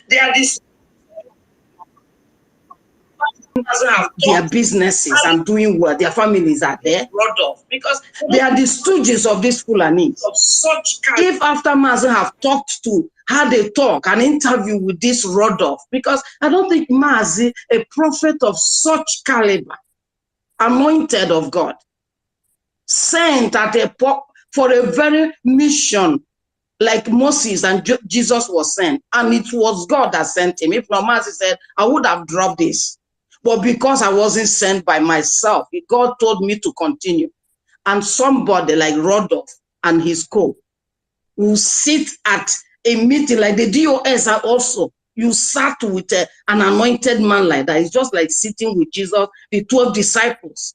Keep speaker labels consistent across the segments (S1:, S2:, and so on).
S1: They are this their businesses and doing well, their families are there. Because they are the stooges of these Fulanis. If after Mazi have talked to, had a talk, an interview with this Rodolph, because I don't think Mazi, a prophet of such caliber, anointed of God, sent at for a very mission like Moses and Jesus was sent, and it was God that sent him. If not, Mazi said, I would have dropped this. But because I wasn't sent by myself, God told me to continue. And somebody like Rodolph and his co will sit at a meeting like the DOS are also. You sat with an anointed man like that. It's just like sitting with Jesus, the 12 disciples.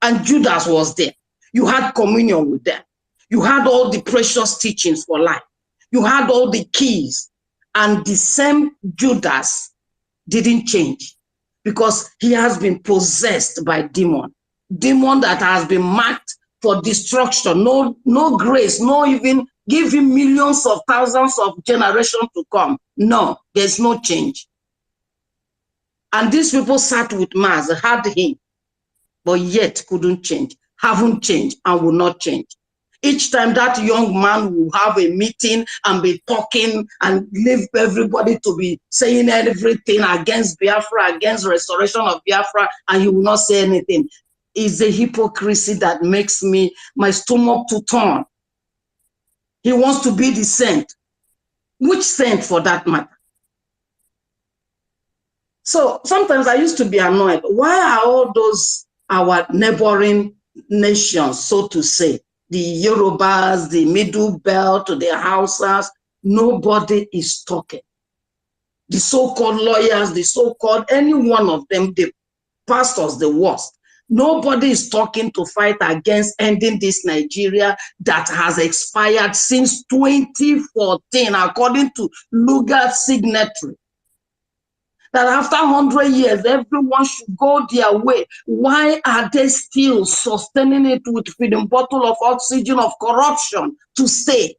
S1: And Judas was there. You had communion with them. You had all the precious teachings for life. You had all the keys. And the same Judas didn't change, because he has been possessed by demon that has been marked for destruction. No grace, no even give him millions of thousands of generations to come. No, there's no change. And these people sat with Mars, had him, but yet couldn't change, haven't changed, and will not change. Each time that young man will have a meeting and be talking and leave everybody to be saying everything against Biafra, against restoration of Biafra, and he will not say anything. It's a hypocrisy that makes my stomach to turn. He wants to be the saint. Which saint for that matter? So sometimes I used to be annoyed. Why are all those our neighboring nations, so to say, the Yorubas, the Middle Belt, the Hausas, nobody is talking. The so-called lawyers, the so-called, any one of them, the pastors, the worst. Nobody is talking to fight against ending this Nigeria that has expired since 2014, according to Lugard signatory. That after 100 years, everyone should go their way. Why are they still sustaining it with feeding bottle of oxygen of corruption to stay?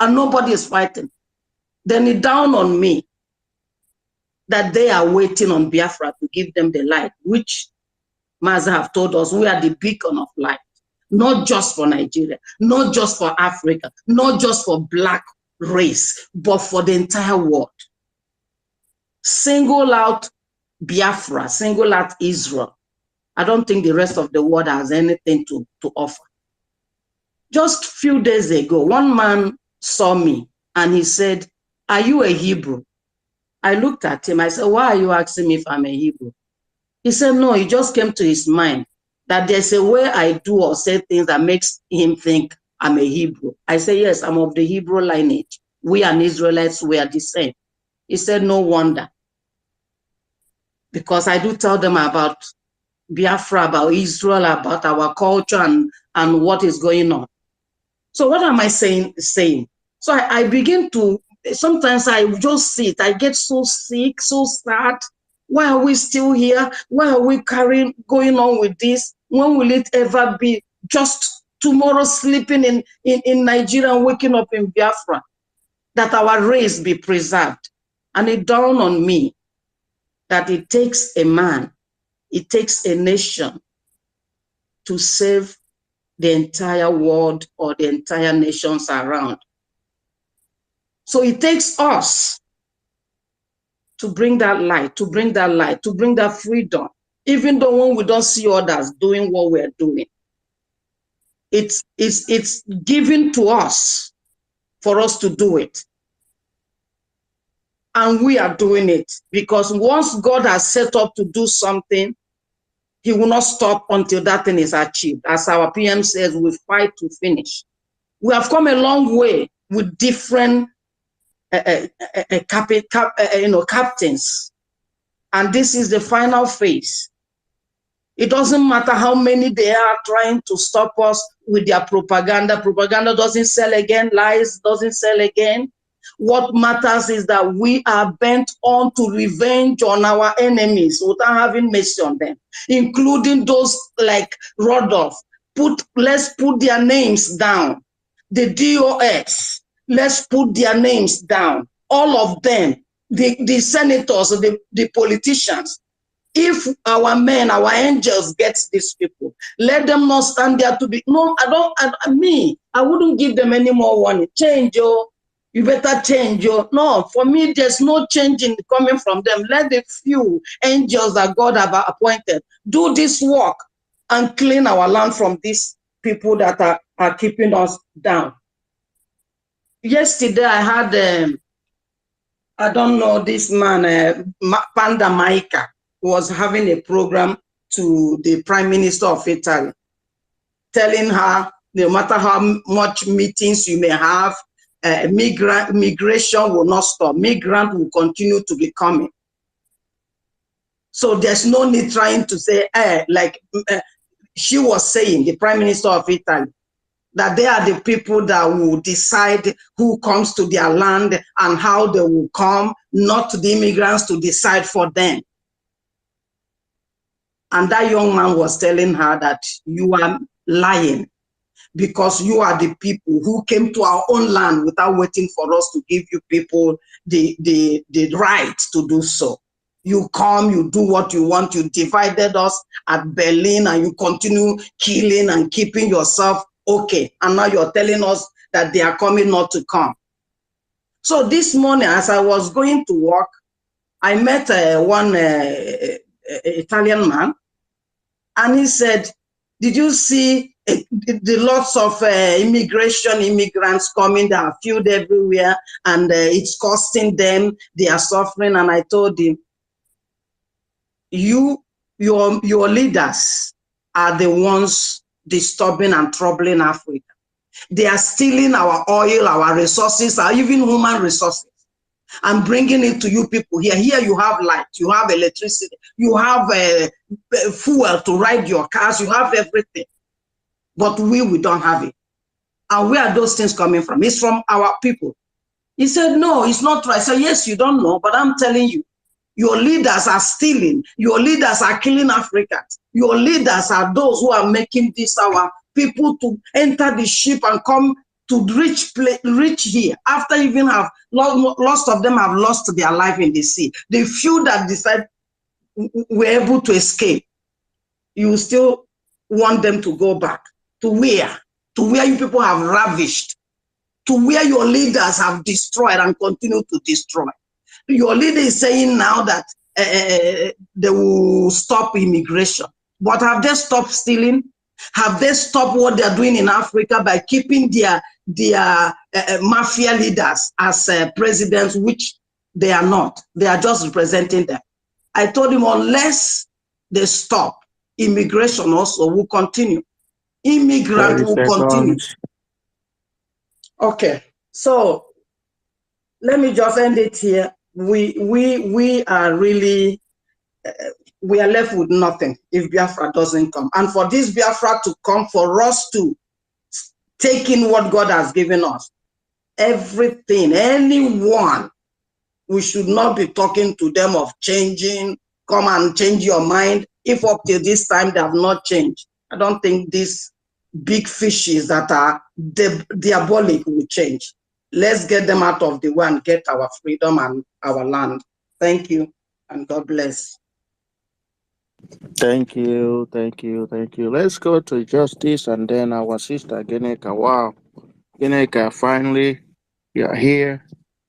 S1: And nobody is fighting. Then it dawned on me that they are waiting on Biafra to give them the light, which Mazi have told us we are the beacon of light, not just for Nigeria, not just for Africa, not just for black race, but for the entire world. Single out Biafra, single out Israel. I don't think the rest of the world has anything to offer. Just a few days ago, one man saw me and he said, "Are you a Hebrew?" I looked at him. I said, "Why are you asking me if I'm a Hebrew?" He said, "No, it just came to his mind that there's a way I do or say things that makes him think I'm a Hebrew." I said, "Yes, I'm of the Hebrew lineage. We and Israelites were the same." He said, "No wonder. Because I do tell them about Biafra, about Israel, about our culture and what is going on." So what am I saying? So I begin to, sometimes I just sit, I get so sick, so sad. Why are we still here? Why are we going on with this? When will it ever be just tomorrow sleeping in Nigeria and waking up in Biafra? That our race be preserved. And it dawned on me that it takes a man, it takes a nation to save the entire world or the entire nations around. So it takes us to bring that light, to bring that freedom, even though when we don't see others doing what we're doing. It's given to us for us to do it. And we are doing it because once God has set up to do something, he will not stop until that thing is achieved. As our PM says, we fight to finish. We have come a long way with different captains. And this is the final phase. It doesn't matter how many they are trying to stop us with their propaganda. Propaganda doesn't sell again. Lies doesn't sell again. What matters is that we are bent on to revenge on our enemies without having mercy on them, including those like Rodolph. Let's put their names down. The DOS, let's put their names down. All of them, the senators, the politicians. If our men, our angels get these people, let them not stand there to be, no, I wouldn't give them any more warning. Change, yo. You better change, yo. No, for me, there's no changing coming from them. Let the few angels that God have appointed do this work and clean our land from these people that are keeping us down. Yesterday, I had, I don't know, this man, Panda Maika, was having a program to the Prime Minister of Italy, telling her no matter how much meetings you may have, migration will not stop. Migrant will continue to be coming. So there's no need trying to say, she was saying, the Prime Minister of Italy, that they are the people that will decide who comes to their land and how they will come, not the immigrants to decide for them. And that young man was telling her that you are lying, because you are the people who came to our own land without waiting for us to give you people the right to do so. You come, you do what you want, you divided us at Berlin, and you continue killing and keeping yourself okay. And now you're telling us that they are coming not to come. So this morning, as I was going to work, I met one Italian man, and he said, did you see the lots of immigrants coming that are filled everywhere, and it's costing them, they are suffering? And I told him, your leaders are the ones disturbing and troubling Africa. They are stealing our oil, our resources, our even human resources, and bringing it to you people here. Here you have light, you have electricity, you have fuel to ride your cars, you have everything. But we don't have it. And where are those things coming from? It's from our people. He said, no, it's not true. I said, yes, you don't know, but I'm telling you, your leaders are stealing. Your leaders are killing Africans. Your leaders are those who are making this our people to enter the ship and come to reach here. After even have lots of them have lost their life in the sea. The few that decide were able to escape, you still want them to go back to where? To where you people have ravished, to where your leaders have destroyed and continue to destroy. Your leader is saying now that they will stop immigration. But have they stopped stealing? Have they stopped what they're doing in Africa by keeping their mafia leaders as presidents, which they are not? They are just representing them. I told him, unless they stop, immigration also will continue. Immigrant will continue. Okay, so let me just end it here. We are really, we are left with nothing if Biafra doesn't come. And for this Biafra to come, for us to take in what God has given us, everything, anyone, we should not be talking to them of changing, come and change your mind. If up till this time they have not changed, I don't think these big fishes that are diabolic will change. Let's get them out of the way and get our freedom and our land. Thank you, and God bless.
S2: Thank you, thank you, thank you. Let's go to Justice and then our sister Geneka. Wow, Geneka, finally, you're here.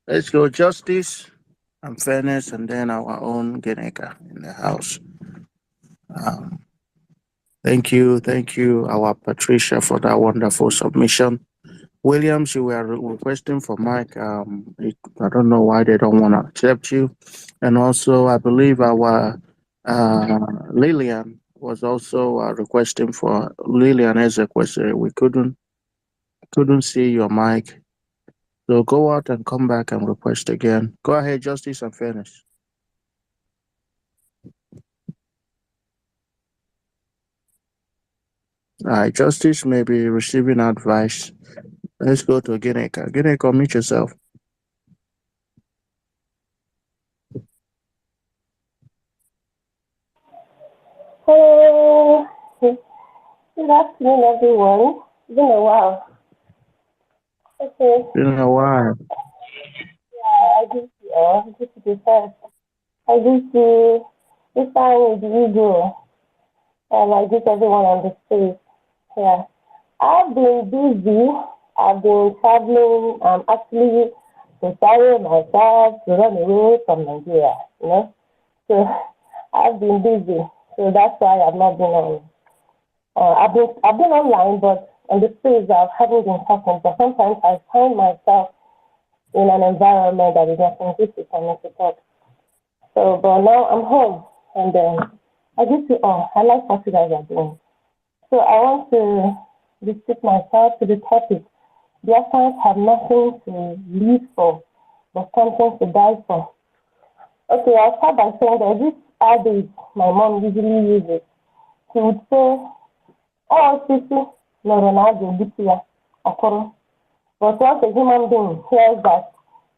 S2: Let's go Justice and Fairness and then our own Geneka in the house. Thank you, our Patricia, for that wonderful submission. Williams, you were requesting for Mike. I don't know why they don't want to accept you. And also, I believe our Lillian was also requesting for Lillian as a question. We couldn't see your mic. So go out and come back and request again. Go ahead, Justice and Fairness. All right, Justice may be receiving advice. Let's go to Geneka. Geneka, meet yourself.
S3: Hello. Good afternoon, everyone. It's been a while. Okay.
S2: Been a while.
S3: Yeah, I did see this is the first. I greet you this time with the ego, and I greet everyone on the stage. Yeah. I've been busy. I've been traveling. I'm actually preparing myself to run away from Nigeria, you know. So I've been busy. So that's why I've not been on. I've been online, but on the stage I haven't been talking. But sometimes I find myself in an environment that is not conducive for me to talk. So, but now I'm home, and I get to I like what you guys are doing. So I want to restrict myself to the topic. Biafrans have nothing to live for, but something to die for. Okay, I'll start by saying that this adage my mom usually uses. She would say, "Oh, Sisi, no, Ronaldo, Butia, Okoro." But once a human being hears that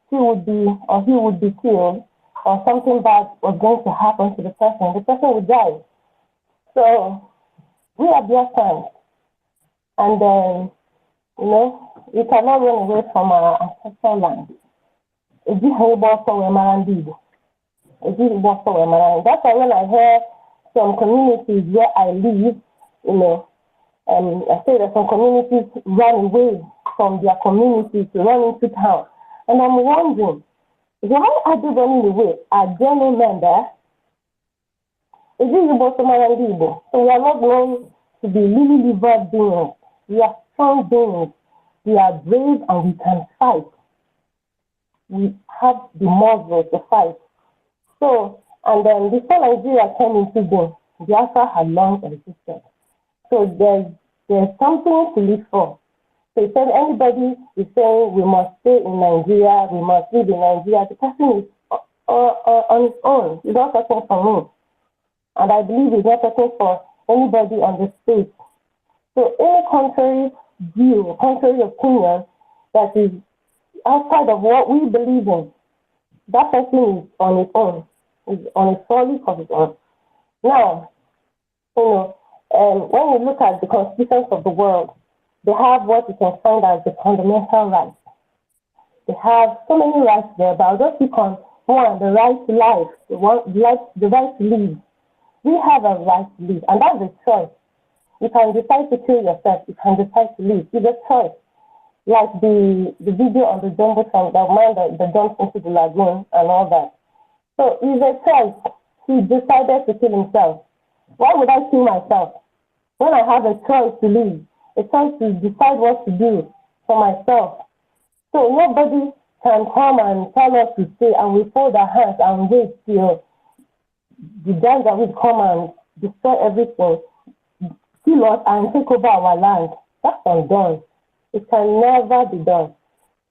S3: she would be or he would be killed, or something bad was going to happen to the person would die. So we are Biafrans, and you know, we cannot run away from our ancestral land. That's why when I hear some communities where I live, you know, I say that some communities run away from their communities to run into town, and I'm wondering, why are they running away? Are there no men there? Is it Igbo, Somali, Igbo? So we are not going to be lily-livered beings. We are strong beings. We are brave and we can fight. We have the muscle to fight. So, and then before Nigeria came into being, Biafra had long existed. So there's something to live for. So if anybody is saying we must stay in Nigeria, we must live in Nigeria, the person is on his own. He's not talking for me. And I believe he's not talking for anybody on the stage. So any contrary view, contrary opinion that is outside of what we believe in, that person is on his own, is on his solid of his own. Now, you know, when you look at the constitutions of the world, they have what you can find as the fundamental rights. They have so many rights there, but I'll just pick on one, the right to life, the right to live. We have a right to live, and that's a choice. You can decide to kill yourself, you can decide to live. It's a choice. Like the video on the Jumbo song, that man that jumps into the lagoon and all that. So it's a choice. He decided to kill himself. Why would I kill myself? When I have a choice to live, a choice to decide what to do for myself. So nobody can come and tell us to stay and we fold our hands and wait till the gangs that will come and destroy everything, kill us and take over our land. That's undone. It can never be done.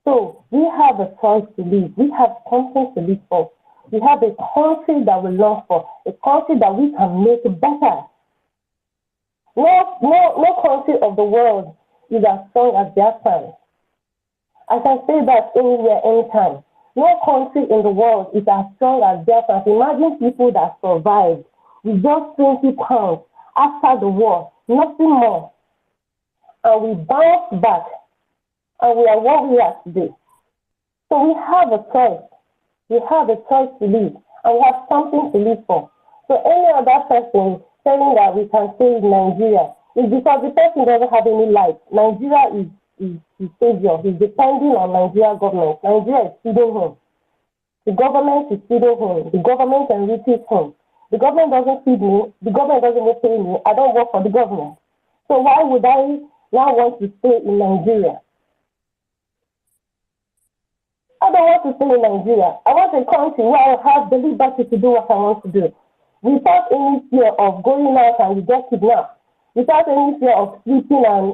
S3: So we have a choice to live. We have something to live for. We have a country that we long for, a country that we can make better. No country of the world is as strong as Biafran. I can say that anywhere, anytime. No country in the world is as strong as Biafran. Imagine people that survived with just 20 pounds after the war, nothing more. And we bounced back, and we are what we are today. So we have a choice. We have a choice to live, and we have something to live for. So any other person saying that we can stay in Nigeria is because the person doesn't have any life. Nigeria is his savior. He's depending on Nigeria government. Nigeria is feeding him. The government is feeding him. The government enriches him. The government doesn't feed me. The government doesn't pay me. I don't work for the government. So why would I now want to stay in Nigeria? I don't want to stay in Nigeria. I want a country where I have the liberty to do what I want to do, without any fear of going out and you get kidnapped, without any fear of sleeping and,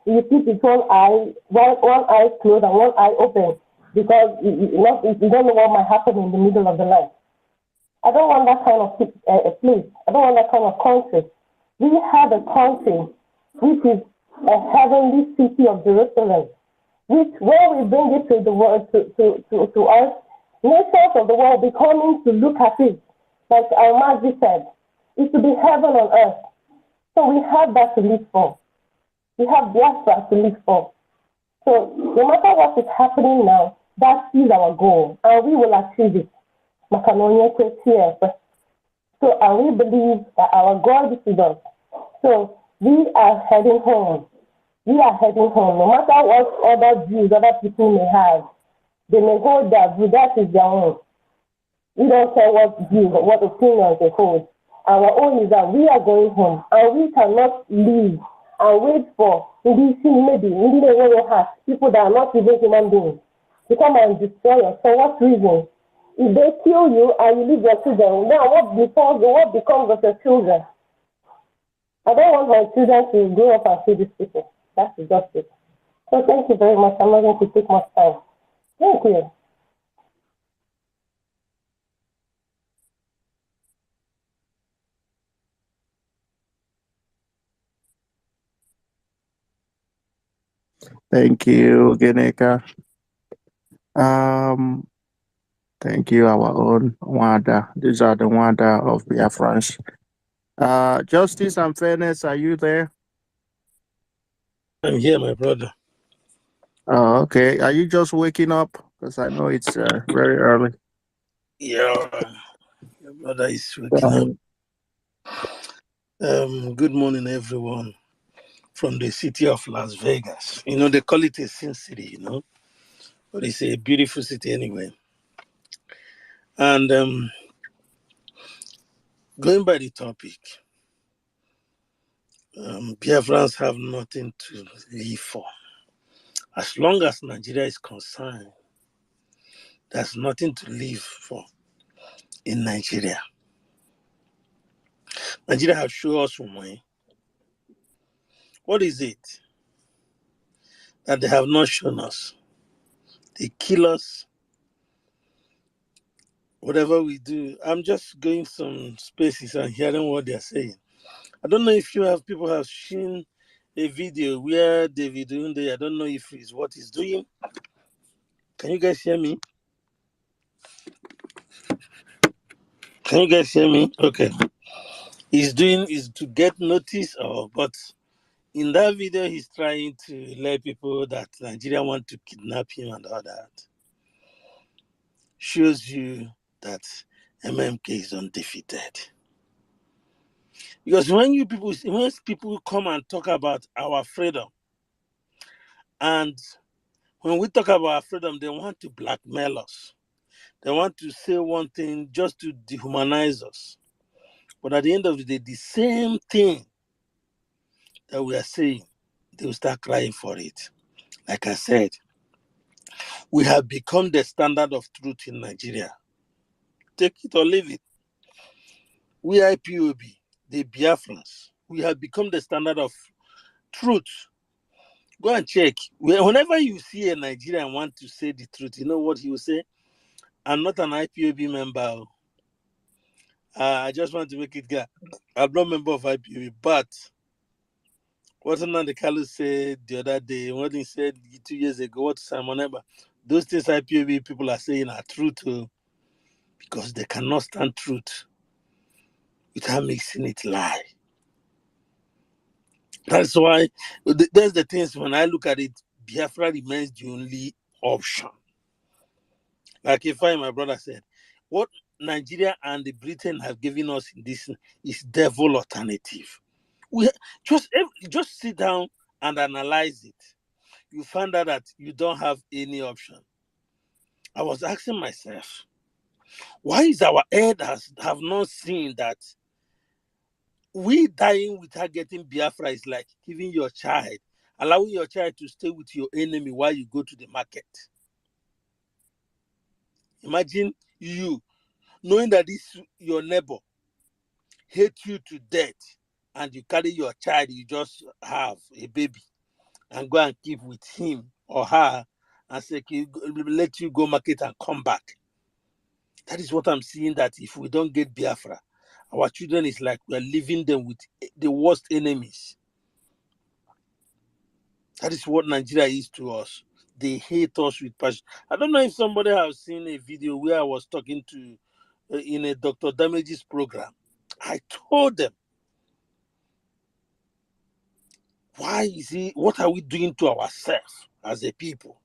S3: you sleep with one eye closed and one eye open because you don't know what might happen in the middle of the night. I don't want that kind of place. I don't want that kind of country. We have a country which is a heavenly city of Jerusalem, which when we bring it to the world, to us, nations of the world be coming to look at it. Like Almazi said, it to be heaven on earth. So we have that to live for. We have Biafra to live for. So no matter what is happening now, That is our goal, and we will achieve it. So, and we believe that our God is with us. So, we are heading home. We are heading home. No matter what other views other people may have, they may hold that view. That is their own. We don't care what views or what opinions they hold. Our own is that we are going home, and we cannot leave and wait for maybe people that are not even human beings to come and destroy us. For what reason? If they kill you and you leave your children, now what becomes of your children? I don't want my children to grow up and see these people. That's just it. So thank you very much. I'm not going to take much time. Thank you.
S2: Thank you, Geneka. Thank you, our own Wanda. These are the Wanda of Biafrans. Justice and Fairness, are you there?
S4: I'm here, my brother.
S2: Oh, okay. Are you just waking up? Because I know it's very early.
S4: Yeah, your brother is waking up. Good morning, everyone from the city of Las Vegas. You know, they call it a sin city, but it's a beautiful city anyway. And going by the topic, Biafrans have nothing to live for. As long as Nigeria is concerned, there's nothing to live for in Nigeria. Nigeria has shown us money. What is it that they have not shown us? They kill us. Whatever we do, I'm just going some spaces and hearing what they're saying. I don't know if people have seen a video where David Unde, I don't know if it's what he's doing. Can you guys hear me? Can you guys hear me? Okay. He's doing is to get notice, but in that video, he's trying to let people that Nigeria want to kidnap him and all that. Shows you that MMK is undefeated. Because when people come and talk about our freedom, and when we talk about our freedom, they want to blackmail us. They want to say one thing just to dehumanize us. But at the end of the day, the same thing that we are saying, they will start crying for it. Like I said, we have become the standard of truth in Nigeria. Take it or leave it. We IPOB, the Biafrans, we have become the standard of truth. Go and check. Whenever you see a Nigerian want to say the truth, you know what he will say? I'm not an IPOB member. I just want to make it clear. I'm not a member of IPOB, but what Nnamdi Kanu said the other day, what he said 2 years ago, what Simon Eber, those things IPOB people are saying are true too, because they cannot stand truth without mixing it lie. That's why there's the things when I look at it, Biafra remains the only option. Like if my brother said, what Nigeria and the Britain have given us in this is devil alternative. We just sit down and analyze it. You find out that you don't have any option. I was asking myself, why is our elders have not seen that we dying without getting Biafra is like giving your child, allowing your child to stay with your enemy while you go to the market. Imagine you knowing that this your neighbor hate you to death, and you carry your child you just have a baby and go and keep with him or her and say, let you go market and come back. That is what I'm seeing, that if we don't get Biafra, our children is like we're leaving them with the worst enemies. That is what Nigeria is to us. They hate us with passion. I don't know if somebody has seen a video where I was talking to in a Dr. Damage's program. I told them, what are we doing to ourselves as a people?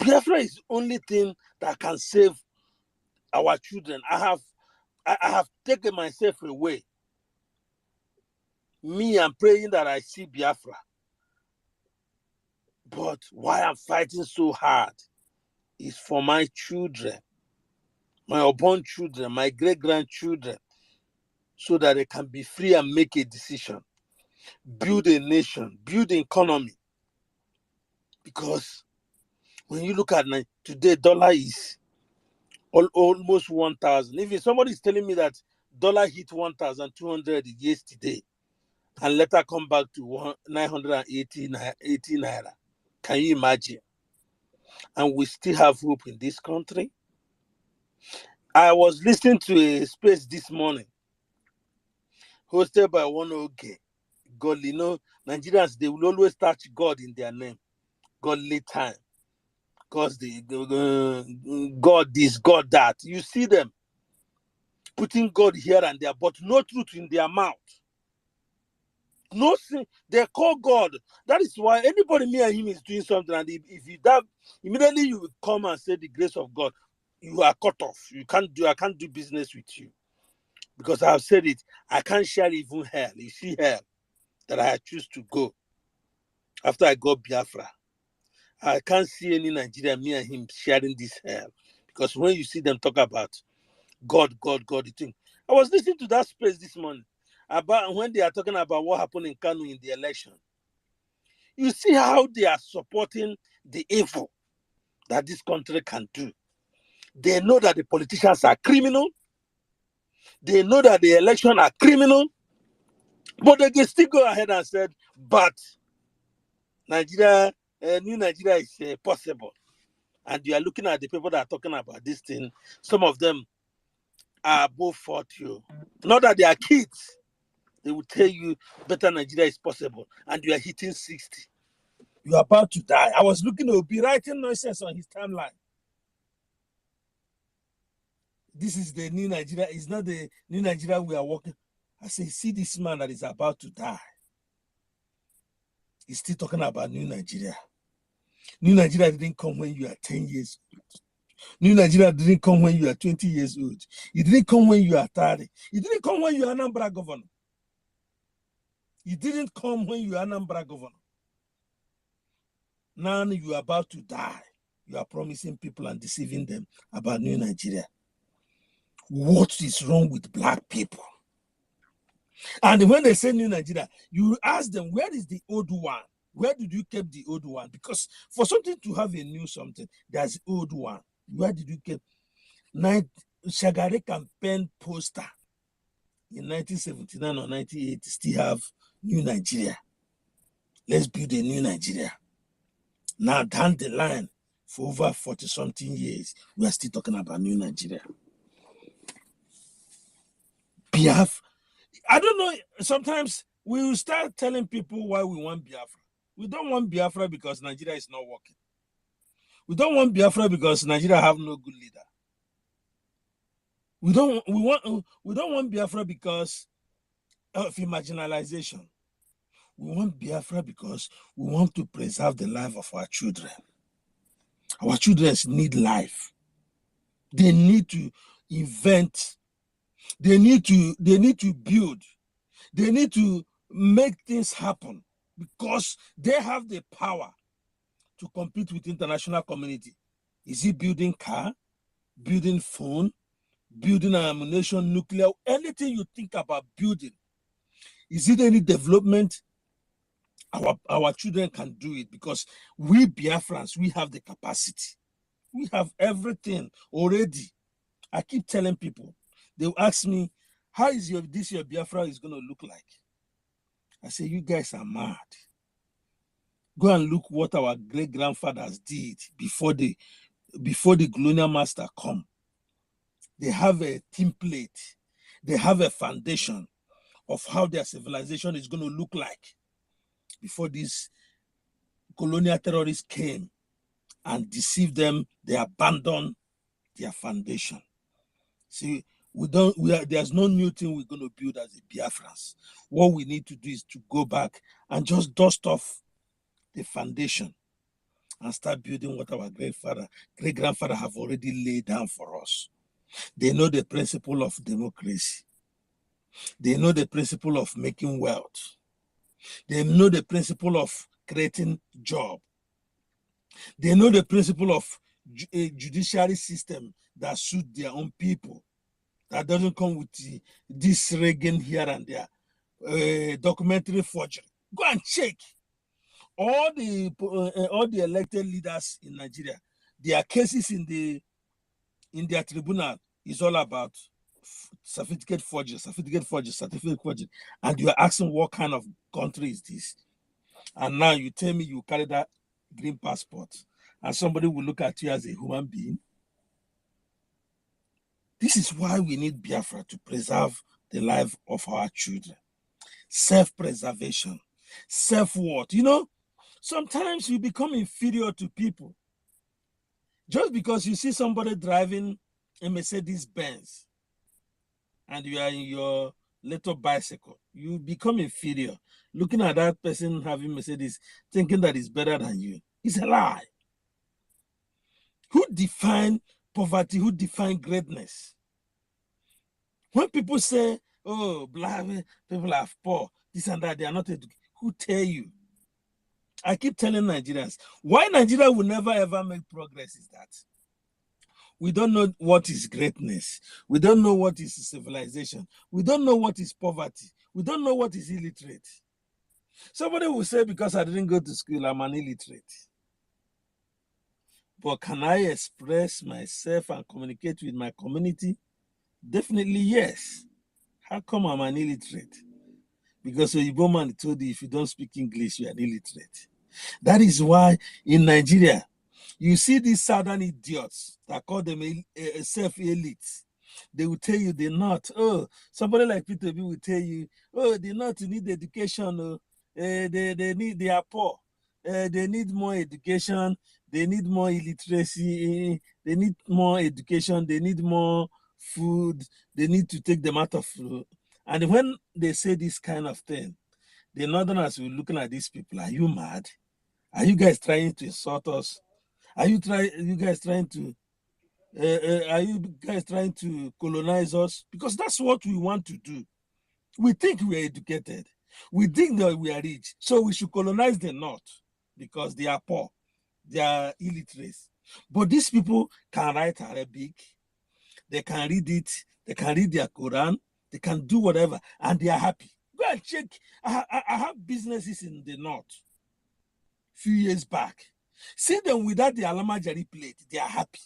S4: Biafra is the only thing that can save our children. I have taken myself away. Me, I'm praying that I see Biafra. But why I'm fighting so hard is for my children, my unborn children, my great-grandchildren, so that they can be free and make a decision, build a nation, build an economy. Because when you look at today, dollar is almost 1,000. If somebody is telling me that dollar hit 1,200 yesterday and later come back to 980 naira, can you imagine? And we still have hope in this country. I was listening to a space this morning hosted by one okay. Godly, Nigerians, they will always touch God in their name. Godly time. Because they God this, God that. You see them putting God here and there, but no truth in their mouth. No sin. They call God. That is why anybody me and him is doing something, and if you that immediately you will come and say the grace of God, you are cut off. I can't do business with you. Because I have said it, I can't share even hell. You see hell that I choose to go after I got Biafra. I can't see any Nigerian, me and him, sharing this hell. Because when you see them talk about God, you think. I was listening to that space this morning about when they are talking about what happened in Kanu in the election. You see how they are supporting the evil that this country can do. They know that the politicians are criminal. They know that the election are criminal. But they can still go ahead and said, but Nigeria, new Nigeria is possible. And you are looking at the people that are talking about this thing. Some of them are above 40. Not that they are kids. They will tell you better Nigeria is possible. And you are hitting 60. You are about to die. I was looking to be writing nonsense on his timeline. This is the new Nigeria. It's not the new Nigeria we are working. I say, see this man that is about to die. He's still talking about new Nigeria. New Nigeria didn't come when you are 10 years old. New Nigeria didn't come when you are 20 years old. It didn't come when you are 30. It didn't come when you are Anambra governor. It didn't come when you are Anambra governor. Now you are about to die. You are promising people and deceiving them about new Nigeria. What is wrong with black people? And when they say new Nigeria, you ask them, where is the old one? Where did you keep the old one? Because for something to have a new something, there's old one. Where did you keep? Shagari campaign poster in 1979 or 1980 still have new Nigeria. Let's build a new Nigeria. Now down the line, for over 40-something years, we are still talking about new Nigeria. Biafra. I don't know, sometimes we will start telling people why we want Biafra. We don't want Biafra because Nigeria is not working. We don't want Biafra because Nigeria have no good leader. We don't want Biafra because of marginalization. We want Biafra because we want to preserve the life of our children. Our children need life. They need to invent. They need to build. They need to make things happen because they have the power to compete with international community. Is it building car, building phone, building ammunition, nuclear, anything you think about building? Is it any development? Our children can do it because we Biafrans, we have the capacity. We have everything already. I keep telling people, they will ask me, how is this your Biafra is going to look like? I say, you guys are mad. Go and look what our great-grandfathers did before the colonial master come. They have a template. They have a foundation of how their civilization is going to look like before these colonial terrorists came and deceived them. They abandoned their foundation. See, there's no new thing we're going to build as the Biafrans. What we need to do is to go back and just dust off the foundation and start building what our great-grandfather have already laid down for us. They know the principle of democracy. They know the principle of making wealth. They know the principle of creating job. They know the principle of a judiciary system that suits their own people, that doesn't come with this rigging here and there, documentary forgery. Go and check all the elected leaders in Nigeria. Their cases in their tribunal is all about certificate forgery, and you are asking what kind of country is this? And now you tell me you carry that green passport and somebody will look at you as a human being. This is why we need Biafra, to preserve the life of our children. Self-preservation, self-worth. You know, sometimes you become inferior to people just because you see somebody driving a Mercedes Benz and you are in your little bicycle. You become inferior looking at that person having Mercedes, thinking that it's better than you. It's a lie. Who define poverty? Who define greatness? When people say, oh, black people are poor, this and that, they are not educated, who tell you? I keep telling Nigerians, why Nigeria will never ever make progress is that we don't know what is greatness. We don't know what is civilization. We don't know what is poverty. We don't know what is illiterate. Somebody will say, because I didn't go to school, I'm an illiterate. But can I express myself and communicate with my community? Definitely yes. How come I'm an illiterate? Because a Igbo man told you, if you don't speak English, you are illiterate. That is why in Nigeria, you see these southern idiots that call them self-elites. They will tell you they're not. Oh, somebody like Peter B will tell you, oh, they're not, you need education. Oh. They are poor. They need more education. They need more illiteracy. They need more education. They need more food. They need to take them out of food. And when they say this kind of thing, the Northerners will be looking at these people. Are you mad? Are you guys trying to insult us? Are you guys trying to colonize us? Because that's what we want to do. We think we are educated. We think that we are rich. So we should colonize the North because they are poor. They are illiterate. But these people can write Arabic. They can read it. They can read their Quran. They can do whatever. And they are happy. Go and check. I have businesses in the North few years back. See them without the Alamajari plate. They are happy,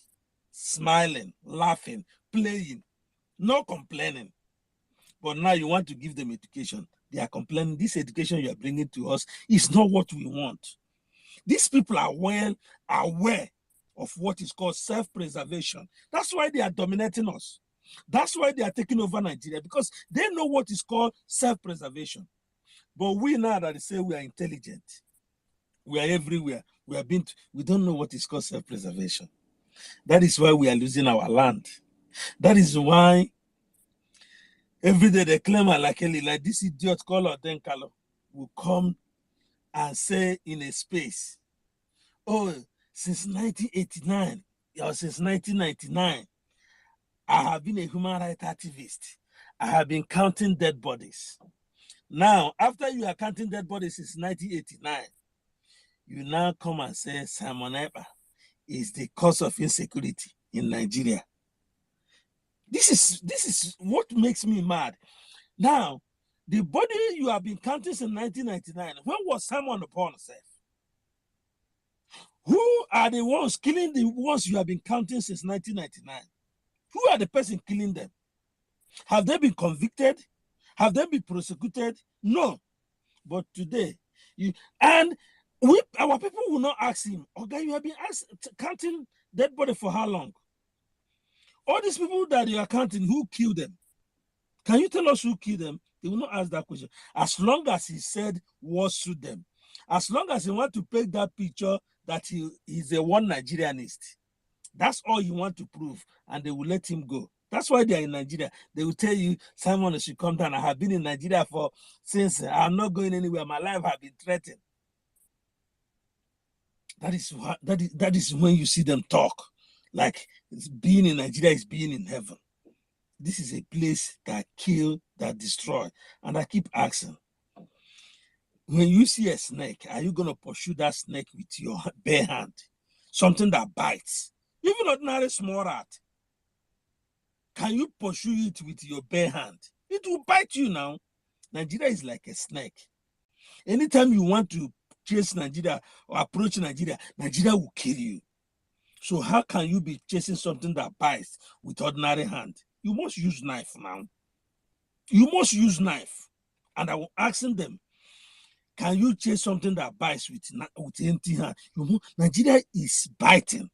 S4: smiling, laughing, playing, not complaining. But now you want to give them education. They are complaining. This education you are bringing to us is not what we want. These people are well aware of what is called self-preservation. That's why they are dominating us. That's why they are taking over Nigeria, because they know what is called self-preservation. But we now that they say we are intelligent, we are everywhere. We don't know what is called self-preservation. That is why we are losing our land. That is why every day they claim like this idiot called Odenkalo will come and say in a space, oh, since 1989 or since 1999, I have been a human rights activist. I have been counting dead bodies. Now, after you are counting dead bodies since 1989, you now come and say Simon Ekpa is the cause of insecurity in Nigeria. This is what makes me mad. Now, the body you have been counting since 1999, when was Simon upon self? Who are the ones killing the ones you have been counting since 1999? Who are the person killing them? Have they been convicted? Have they been prosecuted? No. But today, our people will not ask him, okay, you have been counting dead body for how long? All these people that you are counting, who killed them? Can you tell us who killed them? They will not ask that question. As long as he said what suit them, as long as he want to paint that picture that he is a one Nigerianist, that's all you want to prove, and they will let him go. That's why they are in Nigeria. They will tell you, Simon should come down. I have been in Nigeria since I'm not going anywhere. My life has been threatened. That is when you see them talk like being in Nigeria is being in heaven. This is a place that kill, that destroy. And I keep asking, when you see a snake, are you going to pursue that snake with your bare hand? Something that bites. Even ordinary small rat. Can you pursue it with your bare hand? It will bite you now. Nigeria is like a snake. Anytime you want to chase Nigeria or approach Nigeria, Nigeria will kill you. So how can you be chasing something that bites with ordinary hand? You must use knife now. You must use knife. And I will ask them, can you chase something that bites with empty hand? Nigeria is biting.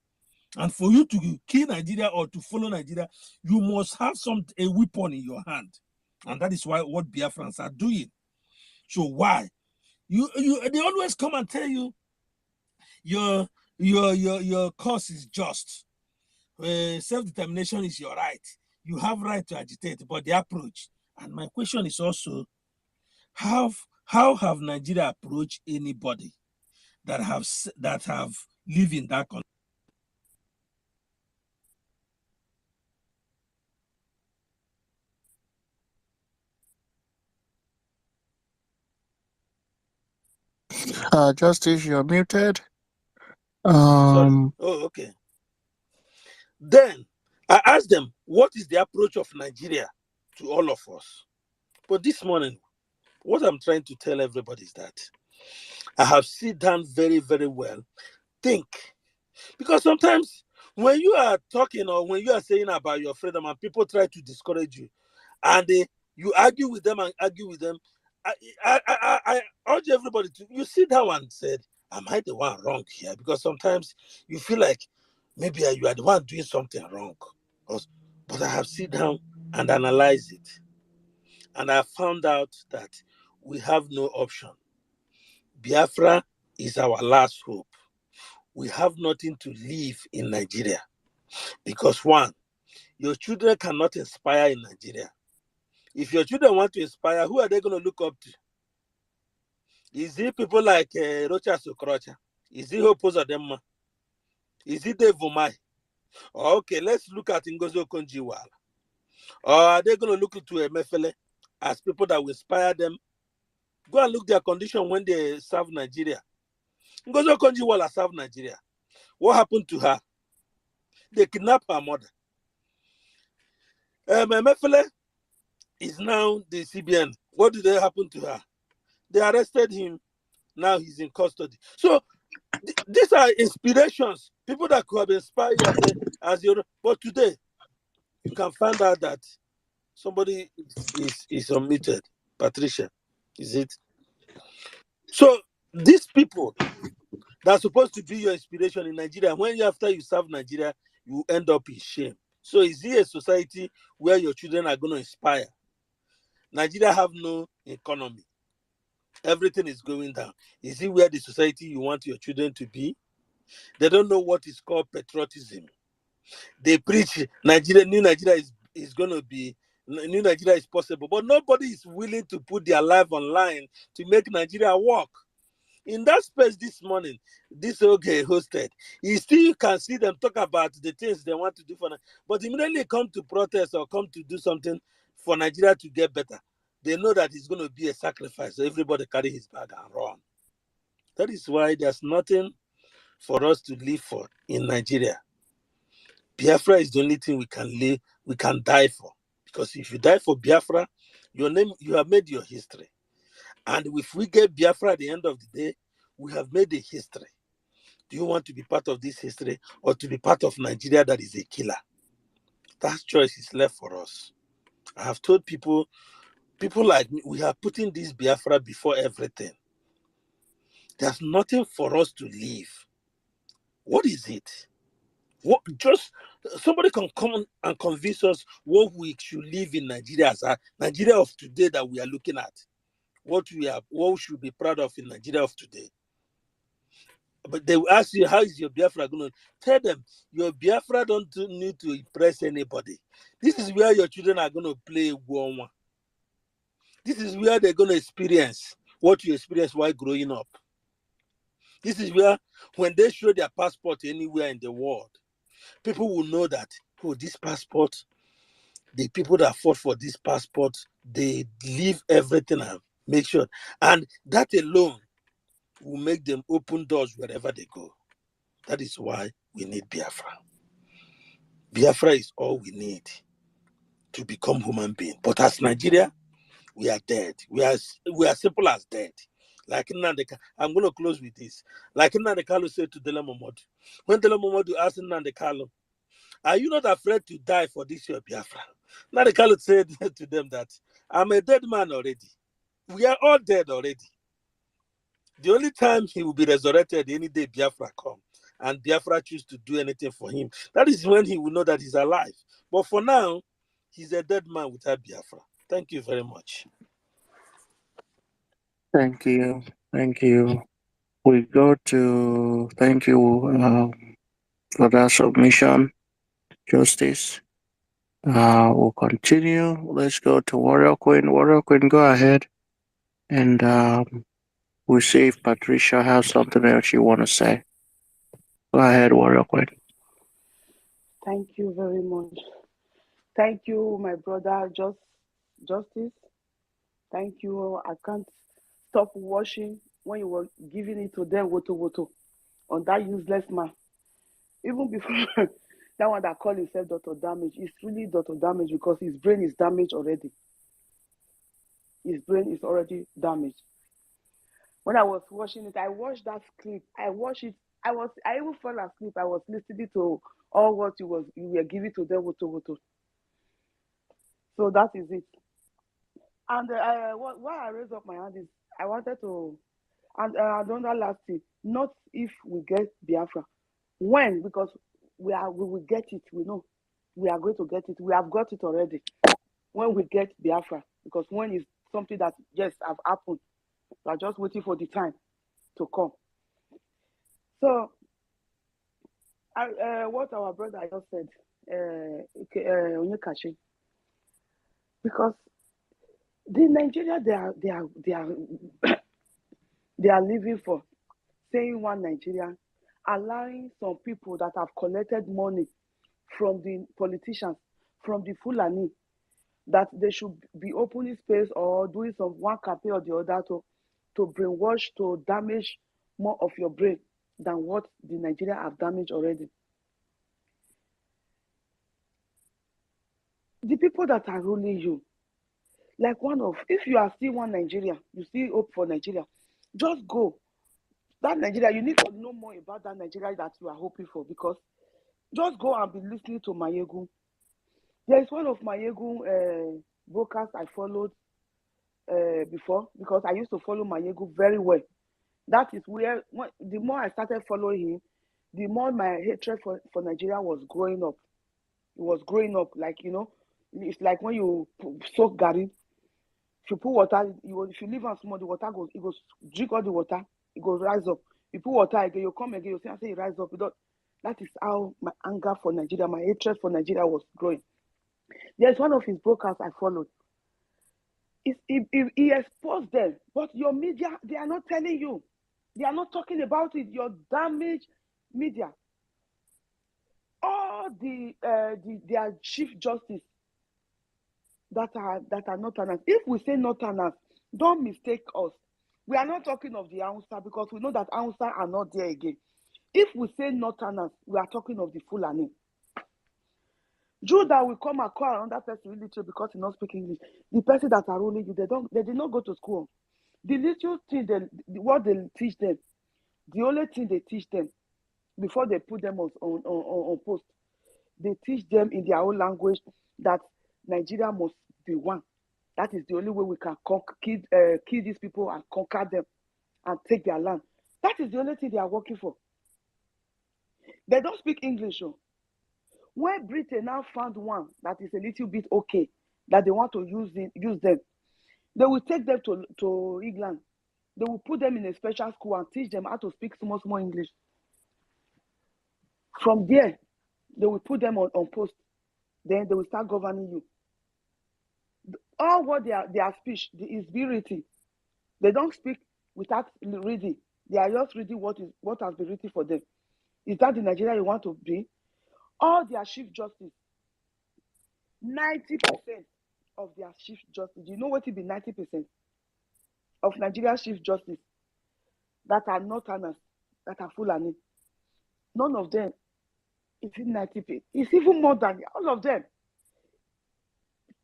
S4: And for you to kill Nigeria or to follow Nigeria, you must have a weapon in your hand. And that is what Biafrans are doing. So why? They always come and tell you your cause is just. Self-determination is your right. You have right to agitate, but the approach. And my question is also, how have Nigeria approached anybody that have lived in that country?
S2: Justice, you're muted.
S4: Sorry. Oh, okay. Then I asked them, what is the approach of Nigeria to all of us? But this morning, what I'm trying to tell everybody is that I have sit down very, very well, think. Because sometimes when you are talking or when you are saying about your freedom and people try to discourage you, and you argue with them, I urge everybody to, you sit down and said, am I the one wrong here? Because sometimes you feel like maybe you are the one doing something wrong. But I have sit down and analyzed it. And I found out that we have no option. Biafra is our last hope. We have nothing to live in Nigeria. Because one, your children cannot inspire in Nigeria. If your children want to inspire, who are they going to look up to? Is it people like Rocha Sokrocha? Is it Hope Uzodinma? Is it Dave Umai? Okay, let's look at Ngozi Okonjo-Iweala. Or are they going to look to Emefiele as people that will inspire them? Go and look their condition when they serve Nigeria. Ngozi Okonjo-Iweala served Nigeria. What happened to her? They kidnapped her mother. Emefiele is now the CBN. What did they happen to her? They arrested him. Now he's in custody. So these are inspirations. People that could have inspired you as your. But today, you can find out that somebody is unmuted. Patricia, is it? So these people that are supposed to be your inspiration in Nigeria, after you serve Nigeria, you end up in shame. So is it a society where your children are going to inspire? Nigeria have no economy. Everything is going down. Is it where the society you want your children to be? They don't know what is called patriotism. They preach new Nigeria is going to be, new Nigeria is possible, but nobody is willing to put their life online to make Nigeria work. In that space this morning, this hosted, you still can see them talk about the things they want to do for Nigeria, but immediately come to protest or come to do something for Nigeria to get better. They know that it's going to be a sacrifice, so everybody carry his bag and run. That is why there's nothing for us to live for in Nigeria. Biafra is the only thing we can die for. Because if you die for Biafra, you have made your history. And if we get Biafra at the end of the day, we have made a history. Do you want to be part of this history or to be part of Nigeria that is a killer? That choice is left for us. I have told people like me, we are putting this Biafra before everything. There's nothing for us to live. What is it? What, just somebody can come and convince us what we should live in Nigeria as a Nigeria of today that we are looking at. What we should be proud of in Nigeria of today. But they will ask you, how is your Biafra going to? Tell them, your Biafra don't need to impress anybody. This is where your children are going to play Guanwa. This is where they're going to experience what you experienced while growing up. This is where, when they show their passport anywhere in the world, people will know that, oh, this passport, the people that fought for this passport, they leave everything and make sure. And that alone will make them open doors wherever they go. That is why we need Biafra. Biafra is all we need to become human beings. But as Nigeria, we are dead. We are simple as dead. Like Nnamdi, I'm going to close with this. Like Nnamdi Kalu said to Dele Momodu. When Dele Momodu asked Nnamdi Kalu, are you not afraid to die for this your Biafra? Nnamdi Kalu said to them that, I'm a dead man already. We are all dead already. The only time he will be resurrected any day Biafra come and Biafra choose to do anything for him, that is when he will know that he's alive. But for now, he's a dead man without Biafra. Thank you very much.
S2: Thank you. Thank you. We go to, thank you for that submission, Justice. We'll continue. Let's go to Warrior Queen. Warrior Queen, go ahead. And we'll see if Patricia has something else you want to say. Go ahead, Warrior Queen.
S5: Thank you very much. Thank you, my brother, Justice. Thank you. I can't stop watching when you were giving it to them, woto, on that useless man. Even before that one that called himself Dr. Damage, it's really Dr. Damage because his brain is damaged already. His brain is already damaged. When I was watching it, I watched that clip. I watched it. I even fell asleep. I was listening to all what you were giving to them, woto. So that is it. And why I raised up my hand is I wanted to, and I don't know last thing, not if we get Biafra. When? Because we will get it. We know we are going to get it. We have got it already. When we get Biafra, because when is something that yes have happened, we are just waiting for the time to come. So, what our brother just said, Onyekachi, because the Nigeria they are living for, saying one Nigeria, allowing some people that have collected money from the politicians, from the Fulani, that they should be opening space or doing some one campaign or the other to brainwash, to damage more of your brain than what the Nigeria have damaged already. The people that are ruling you, like if you are still one Nigeria, you still hope for Nigeria, just go. That Nigeria, you need to know more about that Nigeria that you are hoping for, because just go and be listening to Mayegu. There is one of Mayegu brokers I followed before, because I used to follow Mayegu very well. That is where, the more I started following him, the more my hatred for Nigeria was growing up. It was growing up, like, it's like when you soak garri. If you put water, if you leave and small, the water goes drink all the water, it goes rise up. You put water again, you come again, you say it rise up. That is how my anger for Nigeria, my hatred for Nigeria was growing. There's one of his brokers I followed. He exposed them, but your media, they are not telling you. They are not talking about it. Your damaged media. All their chief justice that are northerners. If we say northerners, don't mistake us. We are not talking of the Hausa, because we know that Hausa are not there again. If we say northerners, we are talking of the Fulani. Jew that will come and call another person illiterate because he not speak English. The person that are ruling you, they did not go to school. The little thing what they teach them, the only thing they teach them before they put them on post, they teach them in their own language that Nigeria must be one. That is the only way we can kill these people and conquer them and take their land. That is the only thing they are working for. They don't speak English. When Britain now found one that is a little bit okay, that they want to use them, they will take them to England. They will put them in a special school and teach them how to speak small English. From there, they will put them on post. Then they will start governing you. All what their speech is be written. They don't speak without reading. They are just reading what has been written for them. Is that the Nigeria you want to be? All their Chief Justice, 90% of their Chief Justice, you know what it be 90% of Nigeria's Chief Justice that are Northerners, that are Fulani? None of them is in 90%. It's even more than all of them.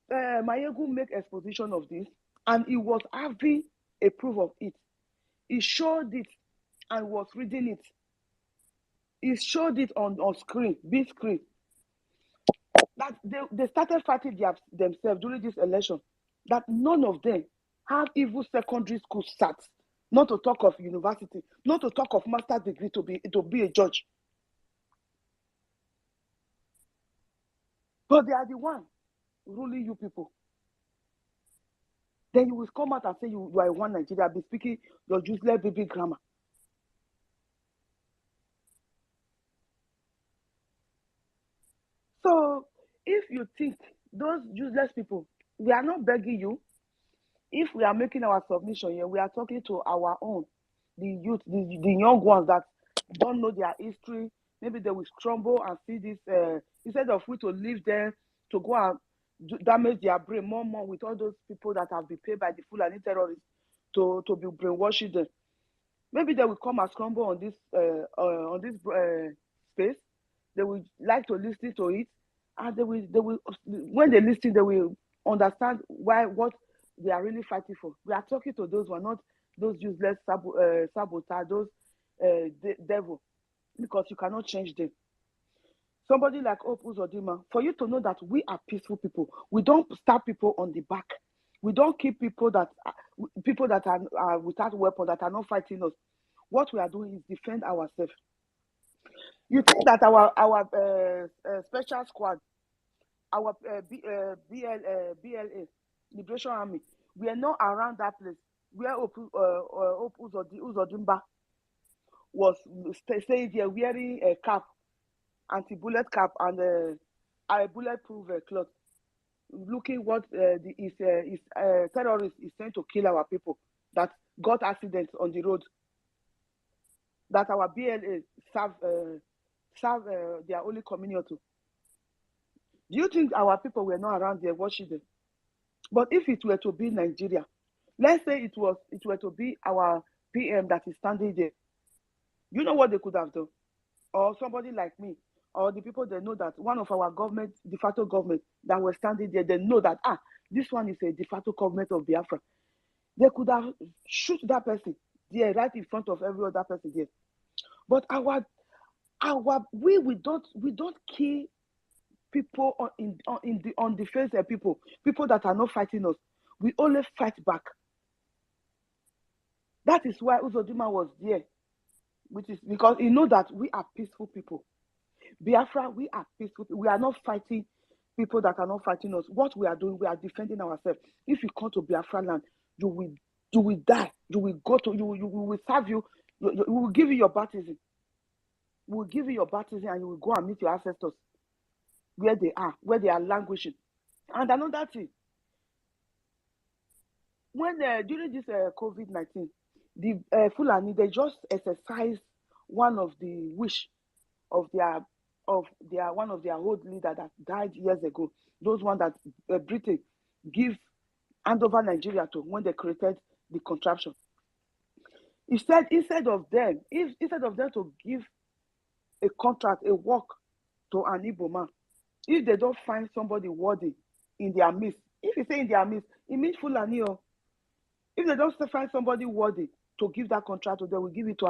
S5: Mayegu make exposition of this, and he was having a proof of it. He showed it and was reading it. He showed it on screen, big screen. That they started fighting themselves during this election. That none of them have even secondary school sats, not to talk of university, not to talk of master's degree to be a judge. But they are the one ruling you people. Then you will come out and say you are one Nigeria, be speaking your useless baby grammar. So if you think those useless people, we are not begging you. If we are making our submission here, we are talking to our own, the youth, the young ones that don't know their history. Maybe they will stumble and see this, instead of we to leave them to go and damage their brain more with all those people that have been paid by the Fulani terrorists to be brainwashing them. Maybe they will come and scramble on this space. They will like to listen to it, and they will when they listen, they will understand what they are really fighting for. We are talking to those one, not those useless sabotage, those devil, because you cannot change them. Somebody like Hope Uzodinma, for you to know that we are peaceful people, we don't stab people on the back. We don't keep people that are without weapons, that are not fighting us. What we are doing is defend ourselves. You think that our special squad, our BLA, Liberation Army, we are not around that place where Uzodinma was staying there wearing a cap, anti-bullet cap, and a bulletproof cloth, looking what his terrorist is trying to kill our people that got accidents on the road, that our BLA serve their Holy Communion to. Do you think our people were not around there watching them? But if it were to be Nigeria, let's say it were to be our PM that is standing there, you know what they could have done? Or somebody like me, or the people that know that one of our government, de facto government that were standing there, they know that this one is a de facto government of Biafra. They could have shoot that person there right in front of every other person there. But we don't kill people on the face of people that are not fighting us. We only fight back. That is why Uzodinma was there, which is because he know that we are peaceful people. Biafra, we are peaceful. We are not fighting people that are not fighting us. What we are doing, we are defending ourselves. If you come to Biafra land, you will die. You will go to, we will serve you. We will give you your baptism. We will give you your baptism, and you will go and meet your ancestors where they are languishing. And another thing, when during this COVID-19, the Fulani, they just exercised one of the wish of their one of their old leader that died years ago. Those one that Britain hand over Nigeria to when they created the contraption. Instead of them to give a contract, a work to an Igbo man, if they don't find somebody worthy in their midst, if you say in their midst, it means Fulani. If they don't find somebody worthy to give that contract, they will give it to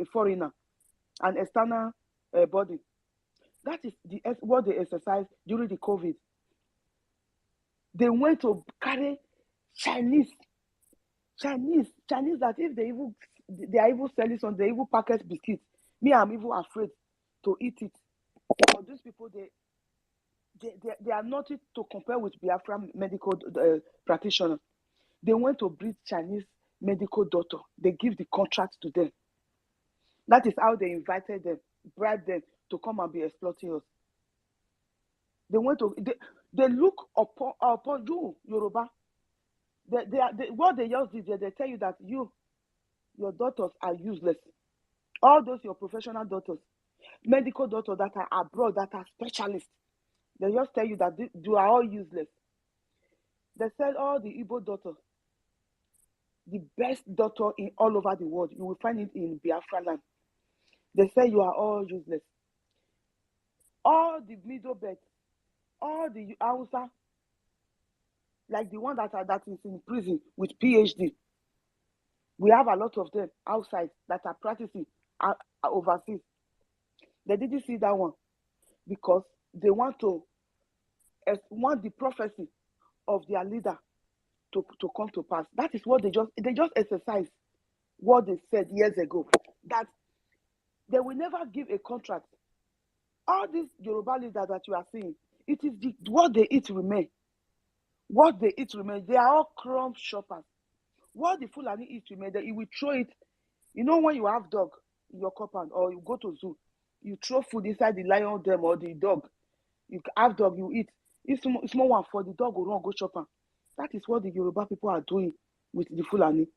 S5: a foreigner, an external body. That is what they exercised during the COVID. They went to carry Chinese that if they are even selling some, they even package biscuits. Me, I'm even afraid to eat it. But these people, they are not to compare with Biafran medical practitioners. They went to breed Chinese medical doctor. They give the contract to them. That is how they invited them, bribed them to come and be exploiting us. They look upon you, Yoruba. What they just did, they tell you that you your doctors are useless. All those your professional doctors, medical doctors that are abroad, that are specialists, they just tell you that they are all useless. They said all the Igbo doctors, the best doctor in all over the world, you will find it in Biafra land. They say you are all useless. All the middle beds, all the Hausa, like the one that is in prison with PhD. We have a lot of them outside that are practicing overseas. They didn't see that one because they want the prophecy of their leader to come to pass. That is what they just exercise what they said years ago, that they will never give a contract. All these Yoruba leaders that you are seeing, it is what they eat remain. What they eat remain. They are all crumb shoppers. What the Fulani eat remain, he will throw it. You know when you have dog in your compound or you go to zoo, you throw food inside the lion dem or the dog. You have dog, you eat. It's small one for the dog will run go chop am. That is what the Yoruba people are doing with the Fulani.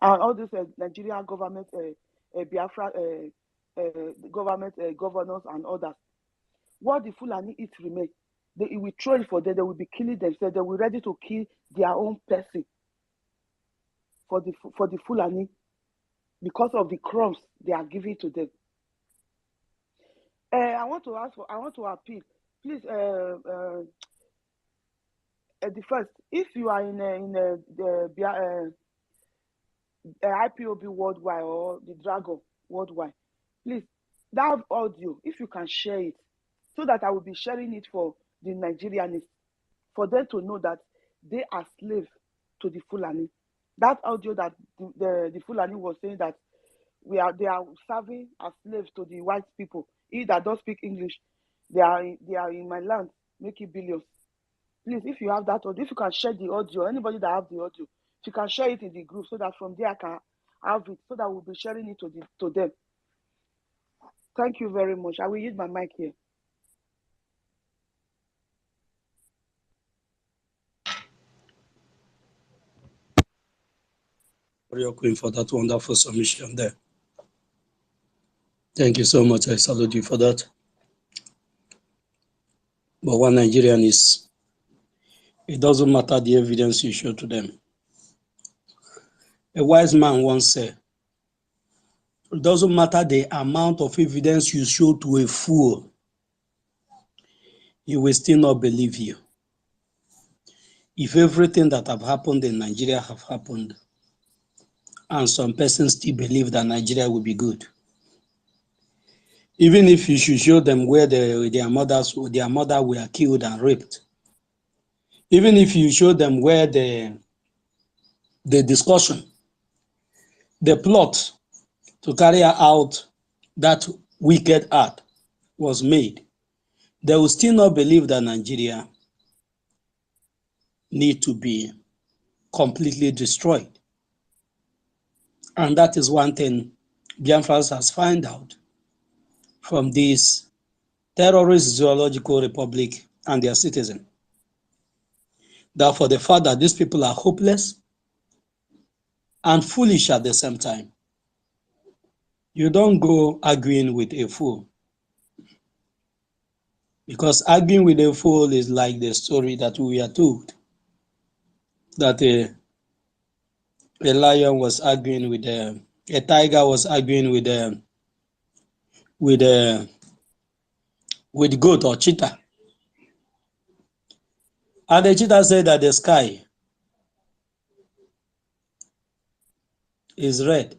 S5: And all these Nigerian government, Biafra government governors and others. What the Fulani eat remain. They will throw it for them. They will be killing themselves. They will be ready to kill their own person for the Fulani because of the crumbs they are giving to them. I want to appeal. Please, the first, if you are in the IPOB worldwide or the Dragon worldwide, please, that audio, if you can share it, so that I will be sharing it for the Nigerianists, for them to know that they are slaves to the Fulani. That audio that the Fulani was saying that they are serving as slaves to the white people. He that don't speak English, they are in my land making billions. Please, if you have that audio, if you can share the audio, anybody that have the audio, if you can share it in the group so that from there I can have it, so that we'll be sharing it to them. Thank you very much. I will use my mic here.
S6: Warrior Queen, for that wonderful submission there. Thank you so much. I salute you for that. But one Nigerian is, it doesn't matter the evidence you show to them. A wise man once said, it doesn't matter the amount of evidence you show to a fool, he will still not believe you. If everything that have happened in Nigeria have happened, and some persons still believe that Nigeria will be good, even if you should show them where their mother were killed and raped, even if you show them where the discussion, the plot to carry out that wicked act was made, they will still not believe that Nigeria need to be completely destroyed. And that is one thing Biafra has found out from this terrorist zoological republic and their citizens. That for the fact that these people are hopeless and foolish at the same time. You don't go arguing with a fool. Because arguing with a fool is like the story that we are told. That a lion was arguing with a tiger was arguing with goat or cheetah. And the cheetah said that the sky is red.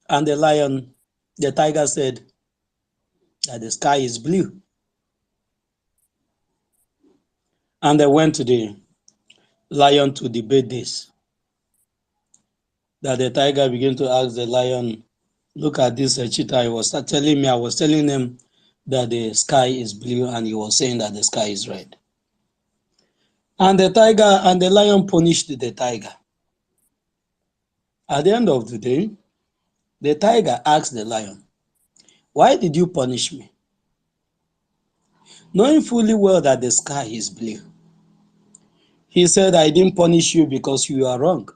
S6: And the tiger said that the sky is blue. And they went to the lion to debate this. That the tiger began to ask the lion, look at this cheetah. He was telling me, I was telling him that the sky is blue, and he was saying that the sky is red. And the lion punished the tiger. At the end of the day, the tiger asked the lion, why did you punish me? Knowing fully well that the sky is blue. He said, I didn't punish you because you are wrong.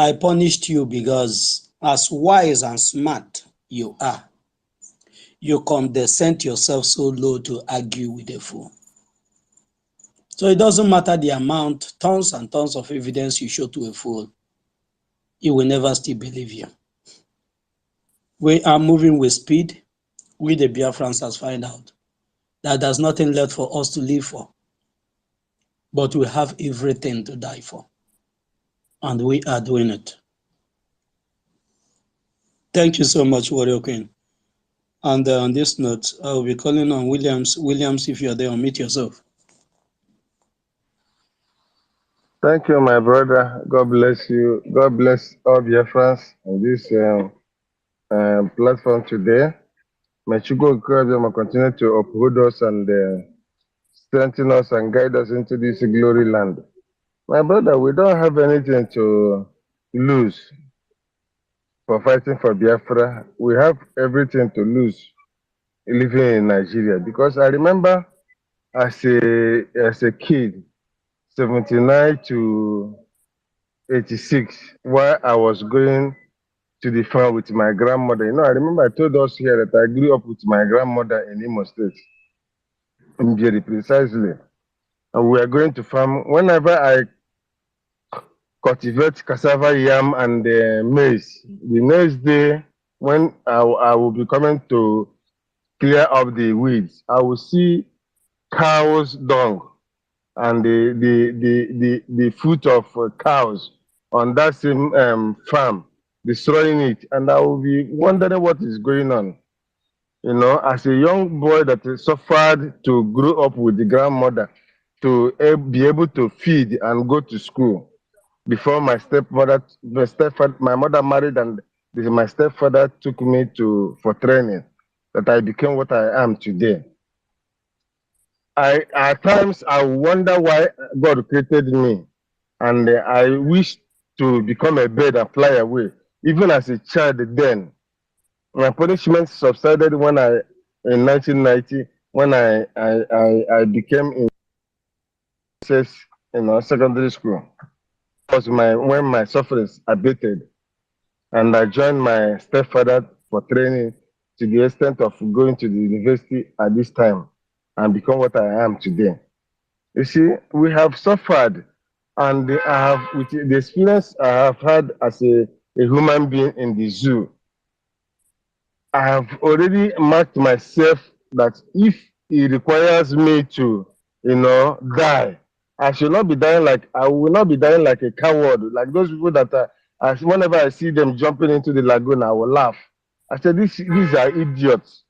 S6: I punished you because as wise and smart you are, you condescend yourself so low to argue with a fool. So it doesn't matter the amount, tons and tons of evidence you show to a fool, he will never still believe you. We are moving with speed. We, the Biafrans, has found out that there's nothing left for us to live for, but we have everything to die for, and we are doing it. Thank you so much, Warrior Queen. And on this note, I will be calling on Williams. Williams, if you are there, unmute yourself.
S7: Thank you, my brother. God bless you. God bless all of your friends on this platform today. May Chugo Krabiama continue to uphold us and strengthen us and guide us into this glory land. My brother, we don't have anything to lose for fighting for Biafra. We have everything to lose living in Nigeria, because I remember as a kid, 79 to 86, while I was going to the farm with my grandmother. You know, I remember I told us here that I grew up with my grandmother in Imo State, in Njeri precisely. And we are going to farm. Whenever I cultivate cassava, yam, and maize, the next day, when I will be coming to clear up the weeds, I will see cows' dung and the foot of cows on that same farm, destroying it, and I will be wondering what is going on. You know, as a young boy that suffered to grow up with the grandmother, to be able to feed and go to school before my my mother married, and my stepfather took me for training, that I became what I am today. At times I wonder why God created me, and I wish to become a bird and fly away. Even as a child, then my punishment subsided when in 1990, when I became in secondary school. Was when my sufferings abated, and I joined my stepfather for training to the extent of going to the university at this time and become what I am today. You see, we have suffered, and I have, with the experience I have had as a human being in the zoo, I have already marked myself that if it requires me to, die, I should not be dying I will not be dying like a coward, like those people that whenever I see them jumping into the lagoon, I will laugh. I said, these are idiots.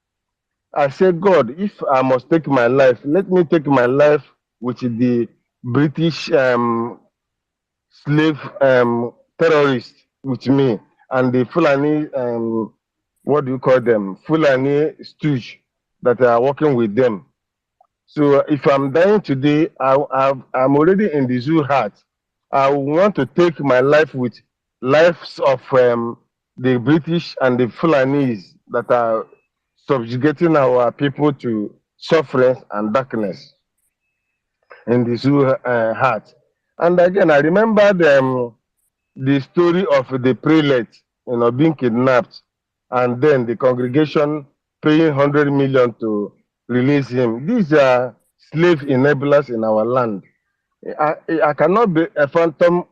S7: I said, God, if I must take my life, let me take my life with the British slave terrorists with me, and the Fulani, what do you call them? Fulani stooge that are working with them. So if I'm dying today, I'm already in the zoo heart. I want to take my life with lives of the British and the Fulanis that are subjugating our people to suffering and darkness in the zoo heart. And again, I remember the story of the prelate, being kidnapped, and then the congregation paying 100 million to release him. These are slave enablers in our land. I cannot be a phantom,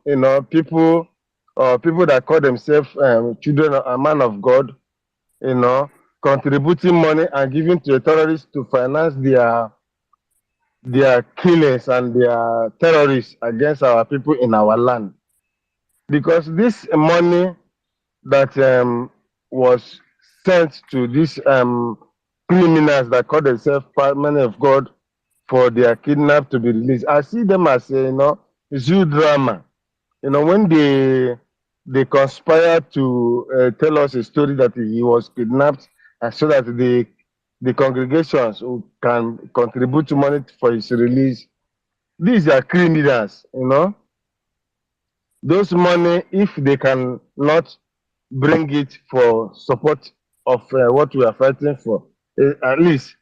S7: people that call themselves children of a man of God, contributing money and giving to the terrorists to finance their killings and their terrorists against our people in our land. Because this money that was sent to these criminals that call themselves men of God for their kidnap to be released, I see them as zoo drama. When they conspire to tell us a story that he was kidnapped, so that the congregations can contribute money for his release. These are criminals, Those money, if they can not bring it for support of what we are fighting for, at least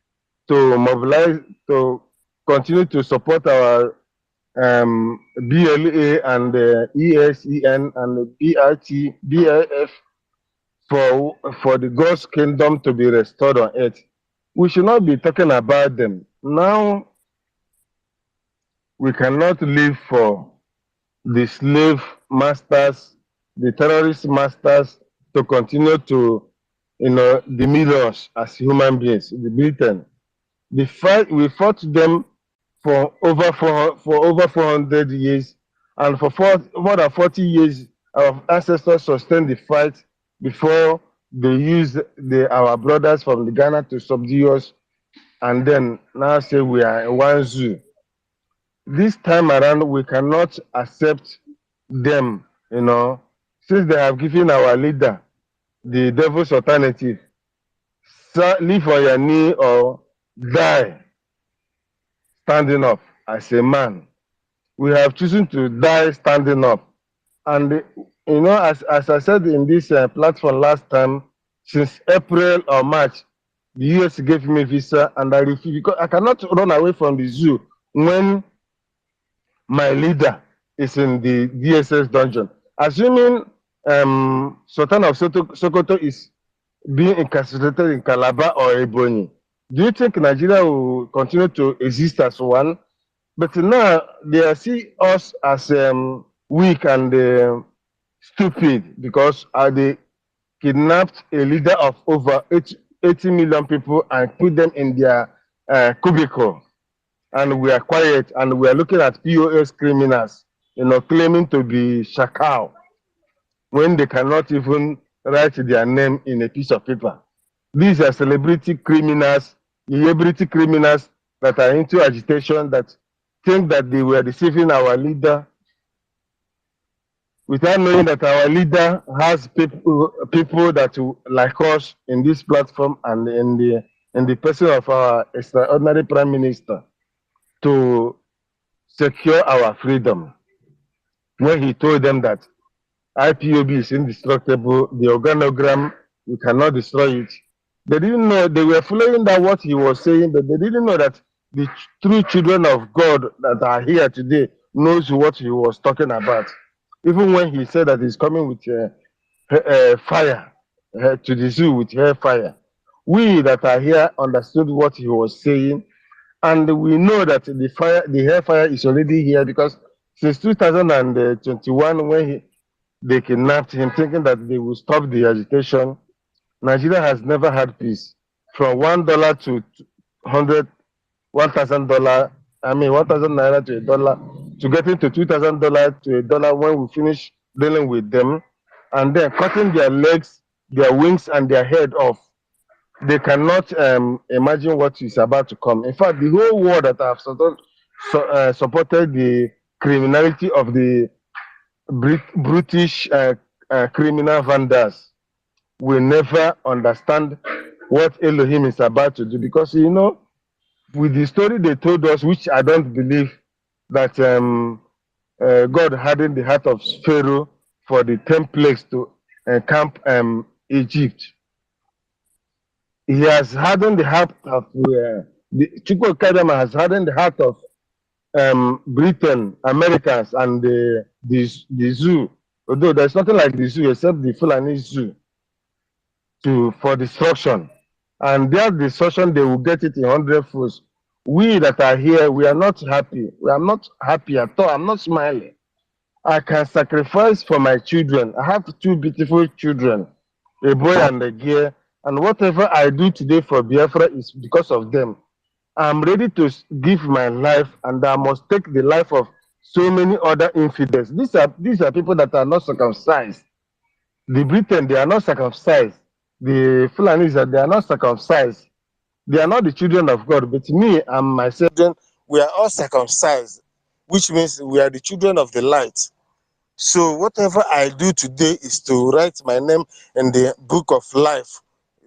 S7: to mobilize, to continue to support our BLA and ESEN and BRT, BIF for the God's kingdom to be restored on earth. We should not be talking about them. Now we cannot live for the slave masters, the terrorist masters to continue to, demean us as human beings. The Britain, we fought them for over 400 years, and for more than 40 years, our ancestors sustained the fight before they used our brothers from the Ghana to subdue us, and then now say we are in one zoo. This time around, we cannot accept them, since they have given our leader the devil's alternative. Live on your knee or die standing up as a man. We have chosen to die standing up. And, as I said in this platform last time, since April or March, the US gave me visa and I refused because I cannot run away from the zoo when my leader is in the DSS dungeon. Assuming Sultan of Sokoto is being incarcerated in Calabar or Ebonyi, do you think Nigeria will continue to exist as one? But now they see us as weak and stupid because they kidnapped a leader of over 80 million people and put them in their cubicle. And we are quiet and we are looking at POS criminals, claiming to be Shakal when they cannot even write their name in a piece of paper. These are celebrity criminals that are into agitation, that think that they were deceiving our leader without knowing that our leader has people that like us in this platform and in the person of our extraordinary Prime Minister to secure our freedom. When he told them that IPOB is indestructible, the organogram, you cannot destroy it. They didn't know, they were following that what he was saying, but they didn't know that the true children of God that are here today knows what he was talking about. Even when he said that he's coming with fire to the zoo with hellfire, we that are here understood what he was saying, and we know that the hellfire is already here because since 2021, when they kidnapped him, thinking that they will stop the agitation, Nigeria has never had peace. From $1 to $1,000, I mean 1,000 naira to $1, to getting to $2,000 to $1 when we finish dealing with them, and then cutting their legs, their wings, and their head off. They cannot imagine what is about to come. In fact, the whole world that have supported the criminality of the British criminal vandals will never understand what Elohim is about to do, because with the story they told us, which I don't believe, that God hardened the heart of Pharaoh for the 10 plagues to camp Egypt. He has hardened the heart of Chukwu Kadama has hardened the heart of Britain, Americans, and the zoo. Although there's nothing like the zoo except the Fulani zoo for destruction. And their destruction, they will get it in 100 folds. We that are here, we are not happy. We are not happy at all. I'm not smiling. I can sacrifice for my children. I have 2 beautiful children, a boy and a girl. And whatever I do today for Biafra is because of them. I'm ready to give my life, and I must take the life of so many other infidels. These are people that are not circumcised. The Britain, they are not circumcised. The Fulanis, they are not circumcised. They are not the children of God. But me and my children, we are all circumcised, which means we are the children of the light. So whatever I do today is to write my name in the book of life.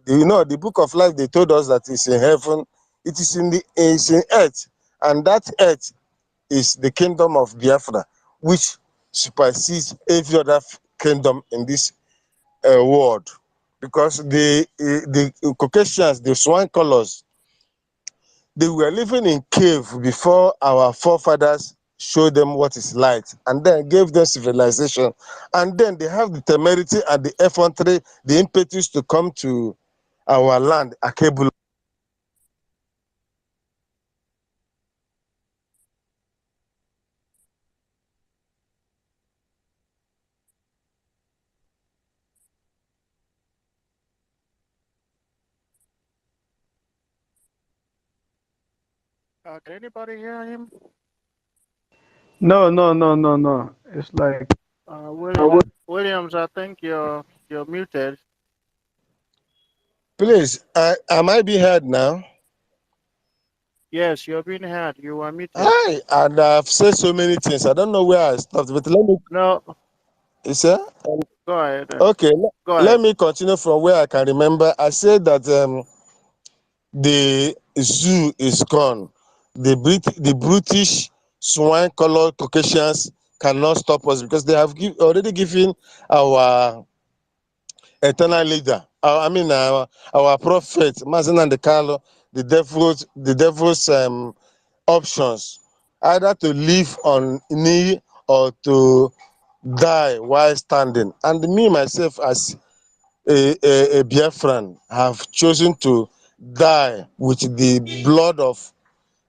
S7: The book of life, they told us that it's in heaven. It is in earth, and that earth is the kingdom of Biafra, which supersedes every other kingdom in this world. Because the Caucasians, the swine colors, they were living in cave before our forefathers show them what is light, and then gave them civilization, and then they have the temerity and the effrontery, the impetus to come to our land, Akebula.
S2: Can anybody hear him?
S6: No, no, no, no, no. It's like
S2: Williams, I think you're muted.
S7: Please, am I being heard now?
S2: Yes, you're being heard. You are muted.
S7: Hi, and I've said so many things. I don't know where I stopped, but let me.
S2: No,
S7: Is that?
S2: go ahead.
S7: Okay,
S2: Go
S7: let
S2: ahead.
S7: me continue from where I can remember. I said that the zoo is gone. The British swine-colored Caucasians cannot stop us because they have already given our eternal leader, our prophet, Mazen and the Carlo, the devil's options, either to live on knee or to die while standing. And me myself, as a Biafran, have chosen to die with the blood of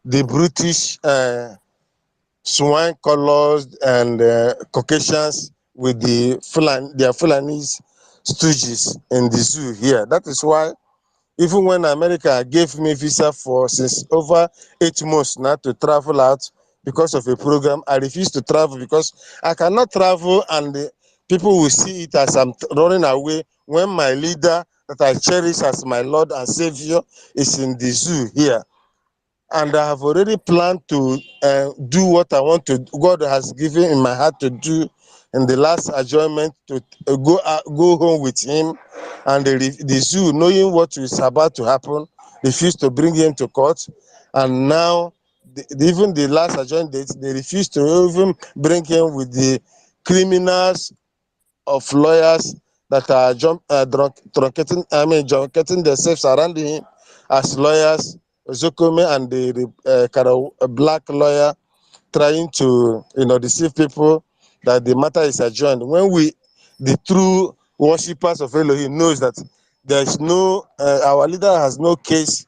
S7: the British swine colors and Caucasians with their Fulanese stooges in the zoo here. That is why even when America gave me visa for since over 8 months now to travel out because of a program, I refuse to travel because I cannot travel and people will see it as I'm running away when my leader that I cherish as my Lord and Savior is in the zoo here. And I have already planned to do what I want to. God has given in my heart to do in the last adjournment to go home with Him, and the zoo, knowing what is about to happen, refused to bring Him to court, and now even the last adjournment date, they refused to even bring Him with the criminals of lawyers that are truncating themselves around him as lawyers, Zokome and the black lawyer trying to deceive people that the matter is adjourned. When the true worshippers of Elohim knows that there is no, our leader has no case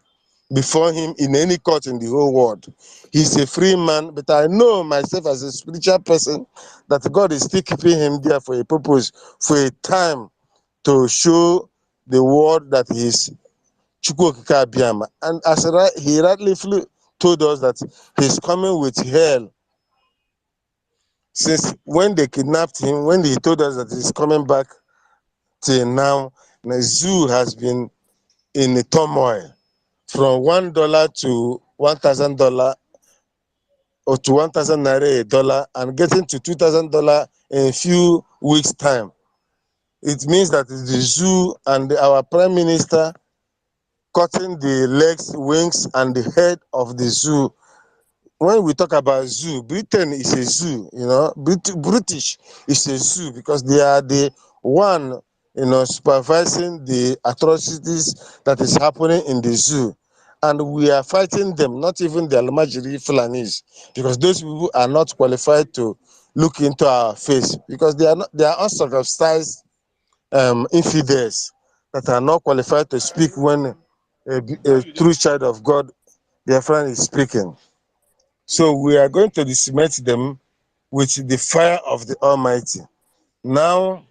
S7: before him in any court in the whole world. He's a free man, but I know myself as a spiritual person that God is still keeping him there for a purpose, for a time to show the world that he's Chukwokika Abiyama. And as he rightly told us that he's coming with hell. Since when they kidnapped him, when he told us that he's coming back till now, the zoo has been in a turmoil from $1 to $1,000 or to 1,000 naira a dollar and getting to $2,000 in a few weeks' time. It means that the zoo and our prime minister cutting the legs, wings, and the head of the zoo. When we talk about zoo, Britain is a zoo, British is a zoo because they are the one, supervising the atrocities that is happening in the zoo. And we are fighting them, not even the Almajiri Fulanis, because those people are not qualified to look into our face because they are uncircumcised infidels that are not qualified to speak when a true child of God, their friend, is speaking. So we are going to decimate them with the fire of the Almighty. Now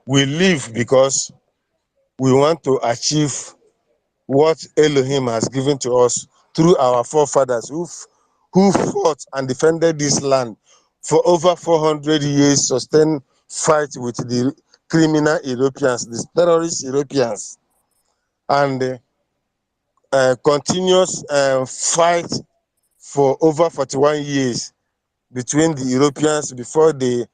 S7: we live because we want to achieve what Elohim has given to us through our forefathers who fought and defended this land for over 400 years, sustained fight with the criminal Europeans, the terrorist Europeans, and continuous fight for over 41 years between the Europeans before they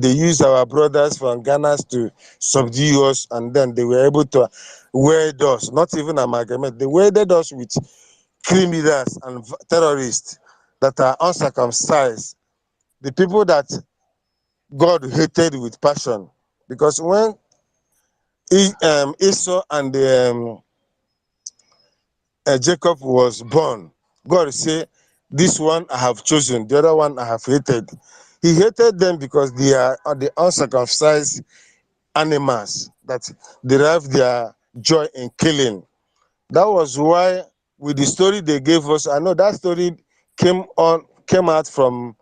S7: used our brothers from Ghana to subdue us, and then they were able to wed us, not even amalgamate. They wedded us with criminals and terrorists that are uncircumcised, the people that God hated with passion. Because when Esau and Jacob was born, God said This one I have chosen, the other one I have hated. He hated them because they are the uncircumcised animals that derive their joy in killing. That was why, with the story they gave us, I know that story came out from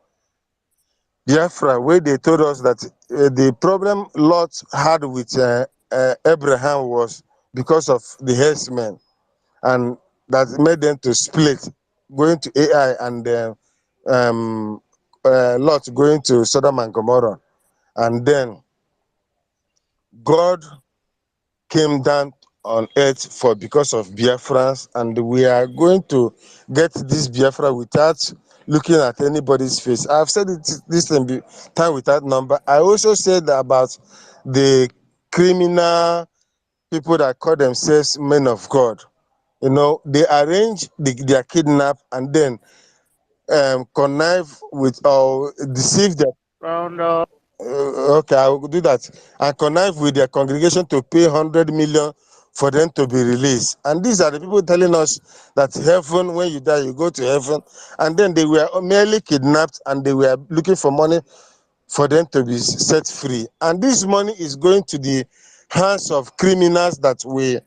S7: Biafra, where they told us that the problem Lot had with Abraham was because of the herdsmen, and that made them to split, going to AI, and Lot going to Sodom and Gomorrah. And then God came down on earth for because of Biafrans, and we are going to get this Biafra without looking at anybody's face. I've said it this time without number. I also said about the criminal people that call themselves men of God. You know, they arrange their kidnap and then connive with or deceive their
S2: Round up.
S7: okay, I will do that. And connive with their congregation to pay 100 million for them to be released. And these are the people telling us that heaven, when you die, you go to heaven. And then they were merely kidnapped and they were looking for money for them to be set free. And this money is going to the hands of criminals that we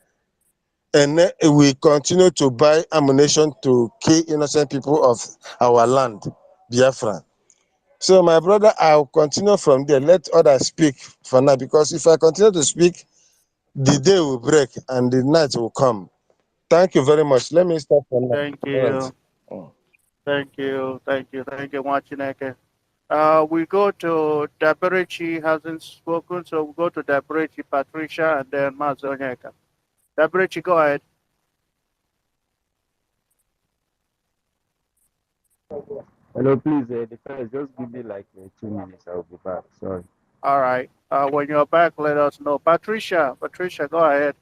S7: continue to buy ammunition to kill innocent people of our land, Biafra. So, my brother, I'll continue from there. Let others speak for now, because if I continue to speak, the day will break and the night will come. Thank you very much. Let me stop for now.
S2: Thank
S7: All right.
S2: you. Thank you. Thank you. Thank you, Wachineke. We go to Daberichi, hasn't spoken, so we go to Daberichi, Patricia, and then Mazonyeka. Daberichi, go ahead.
S8: Hello, please, the first, just give me like 2 minutes. I'll be back. Sorry.
S2: All right. When you're back, let us know. Patricia, go ahead.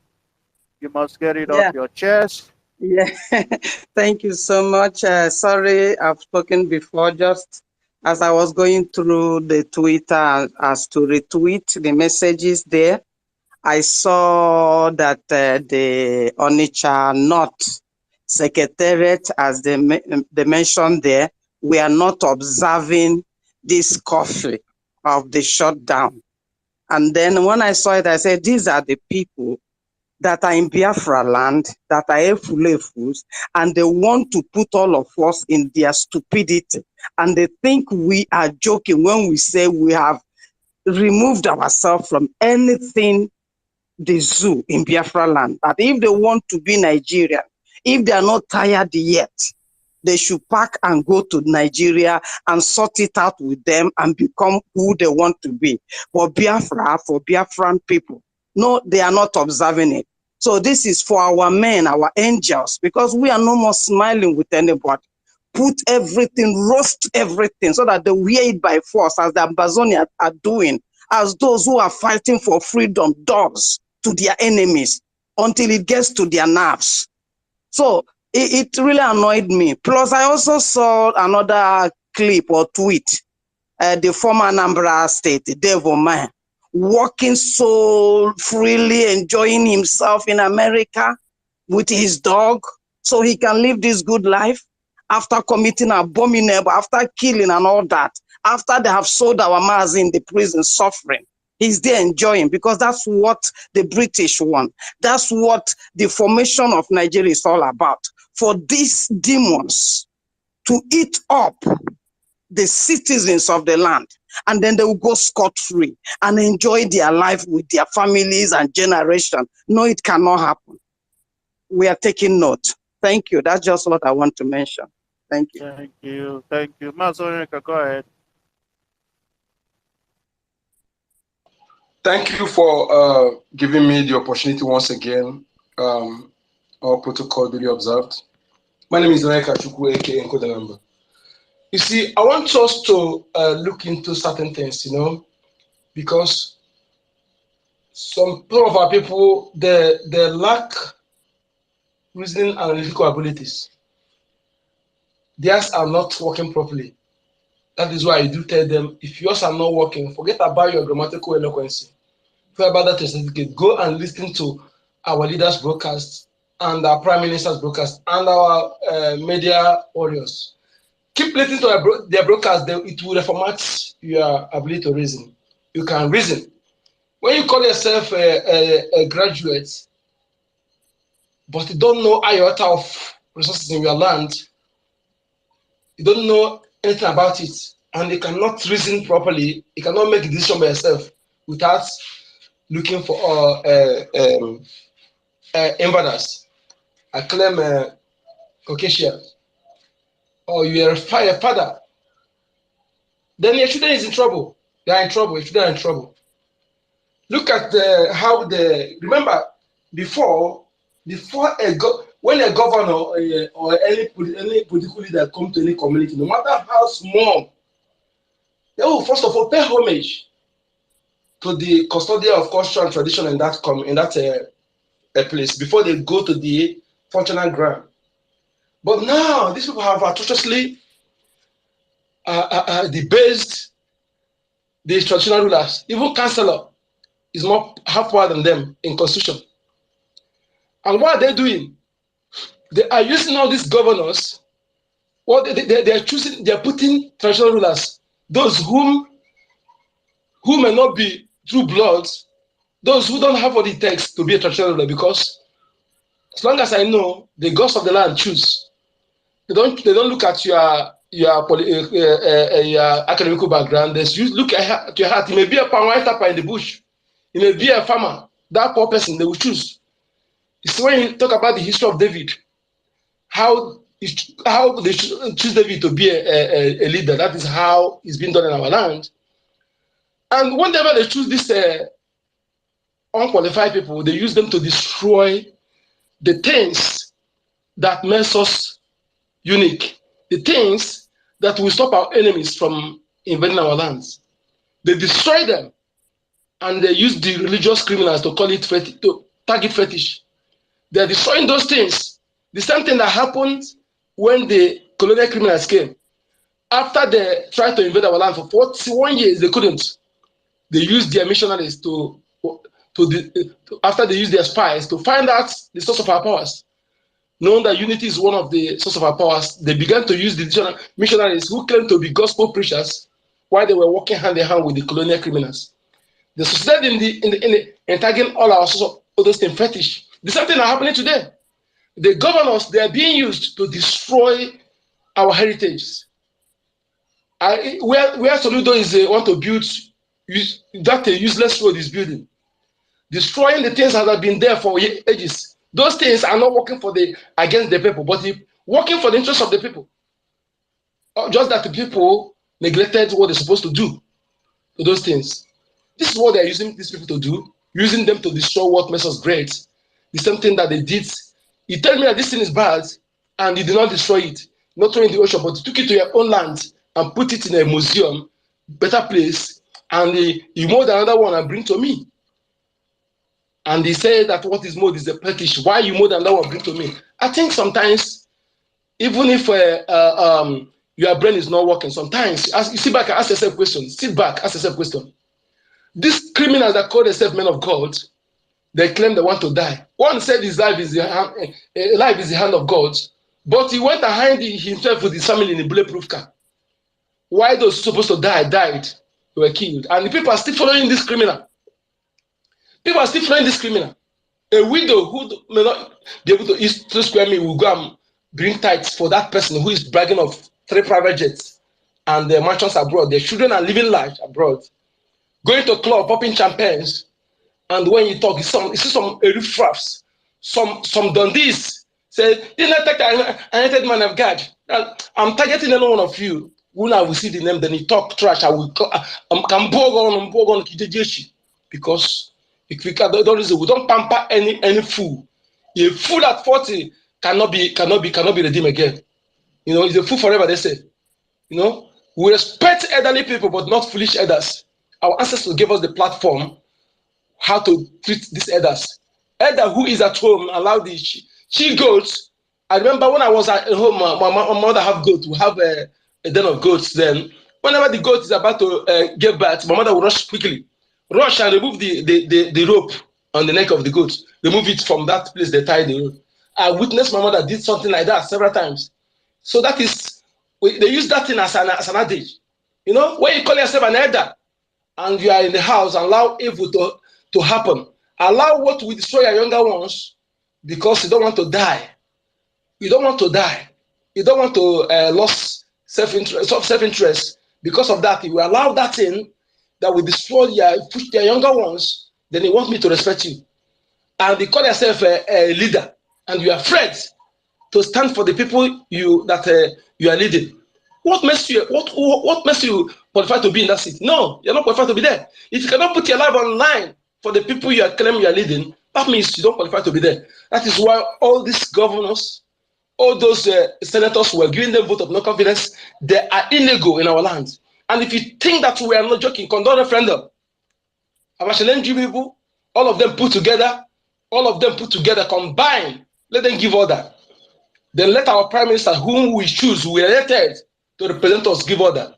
S2: You must get it off your chest.
S1: Yeah, thank you so much. Sorry, I've spoken before. Just as I was going through the Twitter as to retweet the messages there, I saw that the Onitsha North Secretariat, as they mentioned there, we are not observing this coffee of the shutdown. And then when I saw it, I said, these are the people that are in Biafra land, that are efulefus, and they want to put all of us in their stupidity. And they think we are joking when we say we have removed ourselves from anything the zoo in Biafra land. But if they want to be Nigerian, if they are not tired yet, they should pack and go to Nigeria and sort it out with them and become who they want to be. For Biafra, for Biafran people, no, they are not observing it. So this is for our men, our angels, because we are no more smiling with anybody. Put everything, roast everything, so that they wear it by force, as the Amazonians are doing, as those who are fighting for freedom, dogs to their enemies, until it gets to their nerves. So it really annoyed me. Plus, I also saw another clip or tweet, the former Anambra State, Dave Omaya, walking so freely, enjoying himself in America with his dog, so he can live this good life after committing abominable, after killing and all that, after they have sold our mass in the prison suffering. He's there enjoying, because that's what the British want. That's what the formation of Nigeria is all about. For these demons to eat up the citizens of the land, and then they will go scot-free and enjoy their life with their families and generation. No, it cannot happen. We are taking note. Thank you. That's just what I want to mention. Thank you.
S2: Thank you. Thank you. Mazonyeka, go ahead.
S9: Thank you for giving me the opportunity once again. Our protocol duly observed. My name is Naika Chukwu, aka Nkodalamba. You see, I want us to look into certain things, you know, because some of our people, they lack reasoning and analytical abilities. Theirs are not working properly. That is why I do tell them, if yours are not working, forget about your grammatical eloquency. Forget about that certificate. Go and listen to our leaders' broadcasts and our prime minister's broadcast and our media warriors. keep listening to their broadcast, it will reformat your ability to reason. You can reason. When you call yourself a graduate, but you don't know iota of resources in your land, you don't know anything about it, and you cannot reason properly, you cannot make a decision by yourself without looking for invaders. I claim Caucasian, or you are a father, then your children is in trouble. They are in trouble. Your children are in trouble. Look at how remember before when a governor or any political leader come to any community, no matter how small, they will first of all pay homage to the custodian of culture and tradition in that place before they go to the functional ground. But now these people have atrociously debased the traditional rulers. Even councillor is more half power than them in constitution. And what are they doing? They are using all these governors. What they are choosing, they are putting traditional rulers, those who may not be true blood, those who don't have what it takes to be a traditional ruler, because as long as I know, the gods of the land choose. They don't look at your academic background. They look at your heart. You may be a white tapper in the bush. You may be a farmer. That poor person, they will choose. It's when you talk about the history of David, how they choose David to be a leader. That is how it's been done in our land. And whenever they choose these unqualified people, they use them to destroy the things that makes us unique, the things that will stop our enemies from invading our lands. They destroy them, and they use the religious criminals to call it to target fetish. They are destroying those things. The same thing that happened when the colonial criminals came. After they tried to invade our land for 41 years, they couldn't. They used their missionaries after they used their spies to find out the source of our powers. Knowing that unity is one of the source of our powers, they began to use the missionaries who claimed to be gospel preachers while they were working hand in hand with the colonial criminals. They succeeded in tagging all our source of all those things fetish. The same thing is happening today. The governors, they are being used to destroy our heritage. Where Soludo is want to build, that a useless road is building, destroying the things that have been there for ages. Those things are not working against the people, but working for the interest of the people. Just that the people neglected what they're supposed to do to those things. This is what they're using these people to do, using them to destroy what makes us great. The same thing that they did. You tell me that this thing is bad, and you did not destroy it, not throw it in the ocean, but you took it to your own land and put it in a museum, better place, and you mold another one and bring to me. And they say that what is mold is a fetish. Why you mold another one bring to me? I think sometimes, even if your brain is not working, sometimes you sit back and ask yourself questions. Sit back, ask yourself questions. These criminals that call themselves men of God, they claim they want to die. One said his life is the hand of God, but he went and hid himself with his family in a bulletproof car. Why those supposed to die died, they were killed, and the people are still following this criminal. People are still following this criminal. A widow who may not be able to eat 3 square meals will go and bring tithes for that person who is bragging of 3 private jets and their mansions abroad. Their children are living large abroad, going to a club, popping champagnes, and when you talk, you see some riffraffs, some Dundees say, "You're not an anointed man of God." I'm targeting any one of you. When I will see the name, then you talk trash. I will come on because if we don't pamper any fool. A fool at 40 cannot be redeemed again. You know, he's a fool forever. They say. You know, we respect elderly people, but not foolish elders. Our ancestors gave us the platform how to treat these elders. Elder who is at home allow the she goats. I remember when I was at home, my mother have goats. We have a den of goats. Then, whenever the goat is about to give birth, my mother will rush quickly, rush and remove the rope on the neck of the goat. Remove it from that place they tie the rope. I witnessed my mother did something like that several times. So that is they use that thing as an adage. You know, when you call yourself an elder and you are in the house, allow evil to happen. Allow what will destroy your younger ones because you don't want to die. You don't want to die. You don't want to lose self-interest. Because of that, you will allow that thing that will destroy push their younger ones, then they want me to respect you. And you call yourself a leader, and you are afraid to stand for the people you are leading. What makes you qualified to be in that seat? No, you're not qualified to be there. If you cannot put your life online for the people you are claiming you are leading, that means you don't qualify to be there. That is why all these governors, all those senators who are giving them vote of no confidence, they are illegal in our land. And if you think that we are not joking, conduct referendum. People, all of them put together, combine, let them give order. Then let our prime minister, whom we choose, we elected to represent us, give order.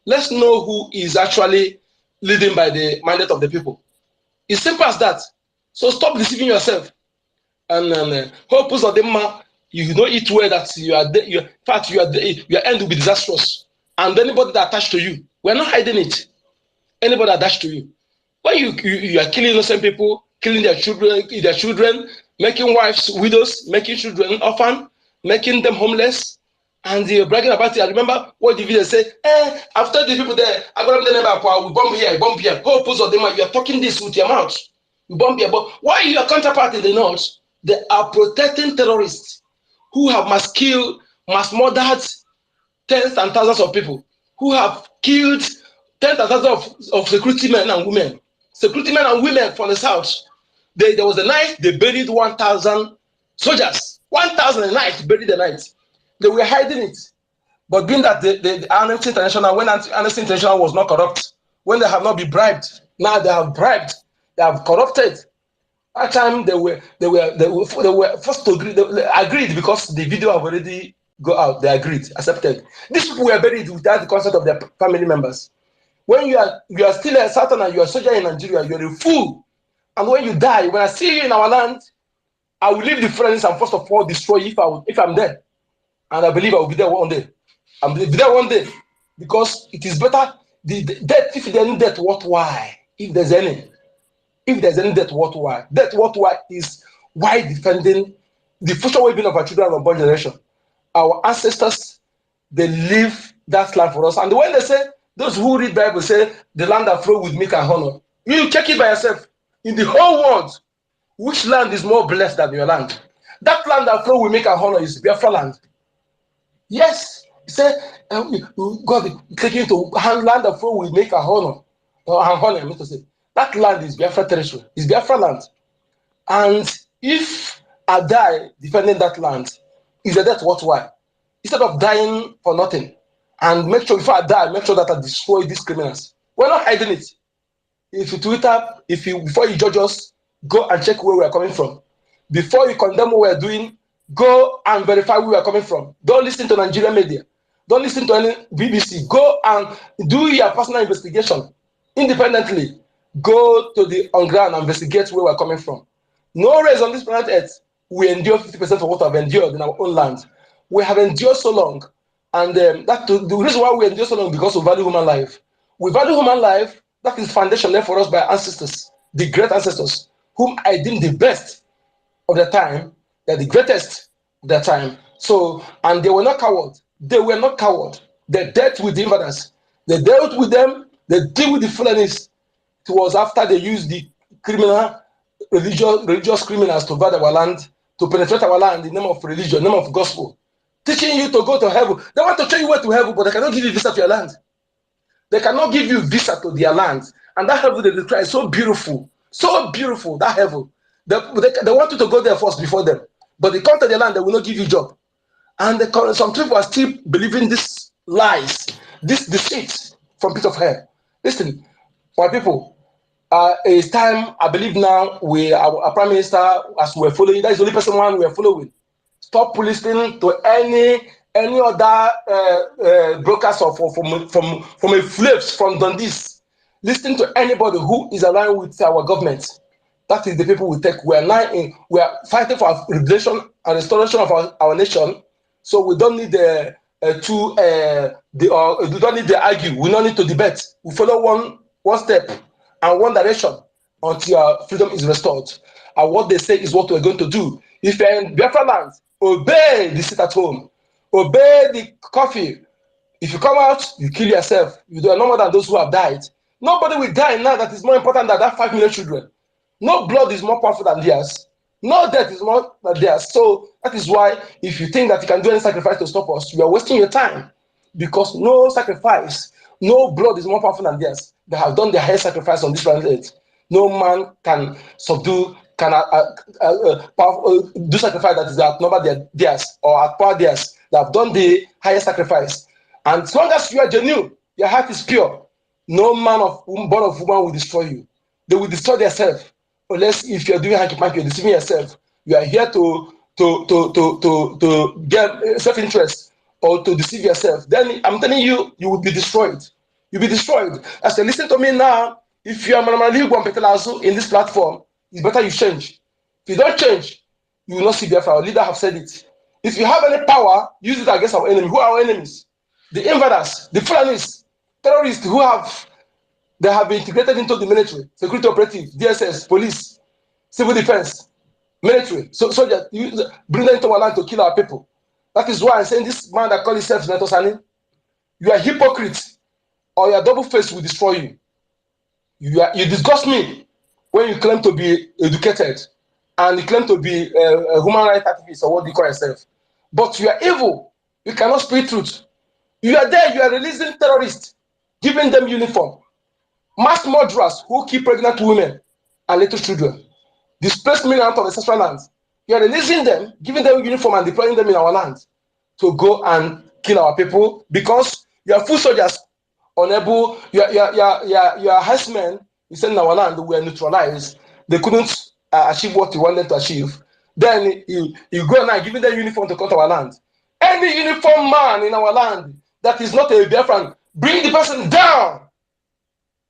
S9: Let's know who is actually leading by the mandate of the people. It's simple as that. So stop deceiving yourself. And hope of them, you don't eat well that your end will be disastrous. And anybody that attached to you, we're not hiding it. Anybody attached to you. When you are killing innocent people, killing their children, making wives widows, making children orphan, making them homeless, and you're bragging about it. I remember what the video said, after the people there, I got them there, we bomb here. Hope of them, you are talking this with your mouth. We bomb here. But why your counterpart in the north? They are protecting terrorists who have mass murdered tens and thousands of people, who have killed tens and thousands of security men and women. Security men and women from the south. There was a night they buried 1,000 soldiers. 1,000 a night buried the night. They were hiding it. But being that the Amnesty International, when Amnesty International was not corrupt, when they have not been bribed, now they have bribed, they have corrupted. At time they were forced to agree. They agreed because the video have already go out. They agreed, accepted. These people were buried without the consent of their family members. When you are still a Southern and you are a soldier in Nigeria, you are a fool. And when you die, when I see you in our land, I will leave the friends and first of all destroy you if I'm there. And I believe I will be there one day. I will be there one day because it is better. The death, if there's any death, what why? If there's any death, what why? Death, what why is why defending the future well-being of our children and unborn generation. Our ancestors, they live that land for us. And when they say, those who read Bible say, the land that flow with milk and honor, you check it by yourself. In the whole world, which land is more blessed than your land? That land that flow with milk and honor is Biafra land. Yes, he said, God taking to land that flow with milk and honor. I mean to say, that land is Biafra territory. It's Biafra land. And if I die defending that land, is a death worthwhile? Instead of dying for nothing, and make sure before I die, make sure that I destroy these criminals. We're not hiding it. If you Twitter, before you judge us, go and check where we are coming from. Before you condemn what we are doing, go and verify where we are coming from. Don't listen to Nigerian media. Don't listen to any BBC. Go and do your personal investigation independently. Go to the on ground and investigate where we are coming from. No race on this planet Earth we endure 50% of what we have endured in our own land. We have endured so long, and the reason why we endure so long is because we value human life. We value human life. That is foundation left for us by ancestors, the great ancestors, whom I deem the best of the time. They're the greatest of their time. So, and they were not coward. They were not coward. They dealt with the invaders. They dealt with them. They deal with the Fulanis. It was after they used the religious criminals to invade our land, to penetrate our land in the name of religion, in the name of gospel, teaching you to go to heaven. They want to show you where to heaven, but they cannot give you visa to your land. They cannot give you visa to their land. And that heaven they describe is so beautiful, that heaven. They want you to go there first before them. But they come to their land, they will not give you a job. And some people are still believing these lies, this deceit from pit of hell. Listen, my people, it's time, I believe now, our Prime Minister, as we're following, that is the only person we're following. Stop listening to any other brokers from a flips from Dundee's. Listen to anybody who is aligned with our government. That is the people we take. We are fighting for our liberation and restoration of our nation. So we don't need they don't need to argue. We don't need to debate. We follow one step and one direction until our freedom is restored. And what they say is what we're going to do. If you're in Biafra land, obey the sit at home, obey the coffee. If you come out, you kill yourself. You are no more than those who have died. Nobody will die now that is more important than that 5 million children. No blood is more powerful than theirs. No death is more than theirs. So that is why if you think that you can do any sacrifice to stop us, you are wasting your time. Because no sacrifice, no blood is more powerful than theirs. They have done their highest sacrifice on this planet. No man can subdue, can do sacrifice that is outnumber theirs or outpower theirs. They have done the highest sacrifice. And as long as you are genuine, your heart is pure, no man born of woman will destroy you. They will destroy themselves. Unless if you're doing hanky-panky, you're deceiving yourself. You are here to get self-interest or to deceive yourself. Then I'm telling you, you will be destroyed. You'll be destroyed. As you listen to me now, if you are in this platform, it's better you change. If you don't change, you will not see Biafra. Our leader have said it. If you have any power, use it against our enemy. Who are our enemies? The invaders, the Fulanis, terrorists who have been integrated into the military, security operative, DSS, police, civil defense, military, soldiers, bring them into our land to kill our people. That is why I'm saying this man that calls himself Senator Sani, you are a hypocrite or your double face will destroy you. You disgust me when you claim to be educated and you claim to be a human rights activist or what you call yourself. But you are evil. You cannot speak truth. You are there, you are releasing terrorists, giving them uniform. Mass murderers who keep pregnant women and little children. Displaced millions out of ancestral lands. You are releasing them, giving them uniform and deploying them in our land to go and kill our people because you are foot soldiers, unable, you are herdsmen, you send in our land, we are neutralized. They couldn't achieve what you wanted to achieve. Then you go now giving them uniform to come to our land. Any uniform man in our land that is not a Biafran, bring the person down.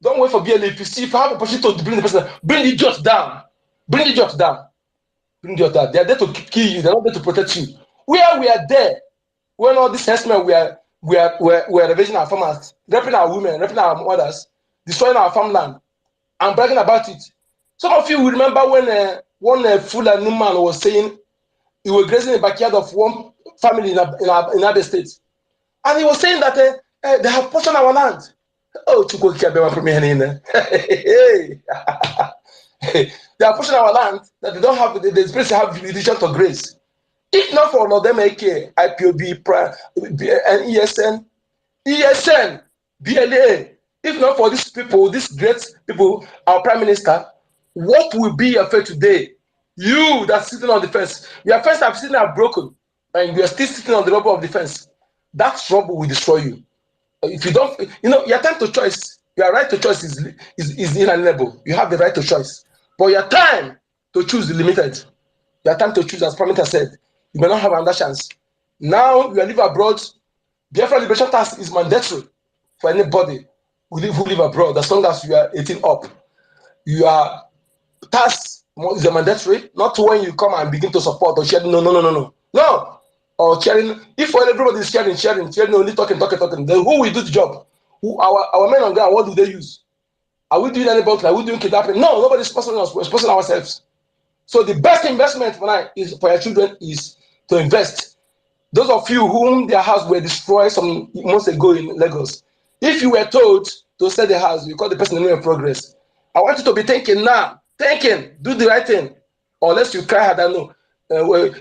S9: Don't wait for BLA. If you have a opportunity to bring the person, bring the idiot down. Bring the idiot down. Bring the idiot down. They are there to kill you. They are not there to protect you. Where we are there, when all these herdsmen we are ravaging our farmers, raping our women, raping our mothers, destroying our farmland, and bragging about it. Some of you will remember when one Fulani man was saying he was grazing in the backyard of one family in Abia State. And he was saying that they have portioned our land. Oh, they are pushing our land that they don't have the space to have religion to grace. If not for all of them, AK, IPOB, and ESN, BLA, if not for these people, these great people, our prime minister, what will be your fate today? You that's sitting on the fence, your fence have sitting are broken, and you are still sitting on the rubble of the fence. That rubble will destroy you. If you don't, your time to choice, your right to choice is inalienable. You have the right to choice, but your time to choose is limited. Your time to choose, as Parliament said, you may not have another chance. Now you live abroad. Biafra liberation task is mandatory for anybody who live abroad, as long as you are 18 up. Your task is a mandatory, not when you come and begin to support or share. No. Or sharing, if everybody is sharing, only talking, then who will do the job? Who our men on ground, what do they use? Are we doing any bulk? Are we doing kidnapping? No, nobody's sponsoring us, we're sponsoring ourselves. So the best investment for your children is to invest. Those of you whom their house were destroyed some months ago in Lagos, if you were told to sell the house, you call the person in progress. I want you to be thinking now, do the right thing, or unless you cry, I don't know.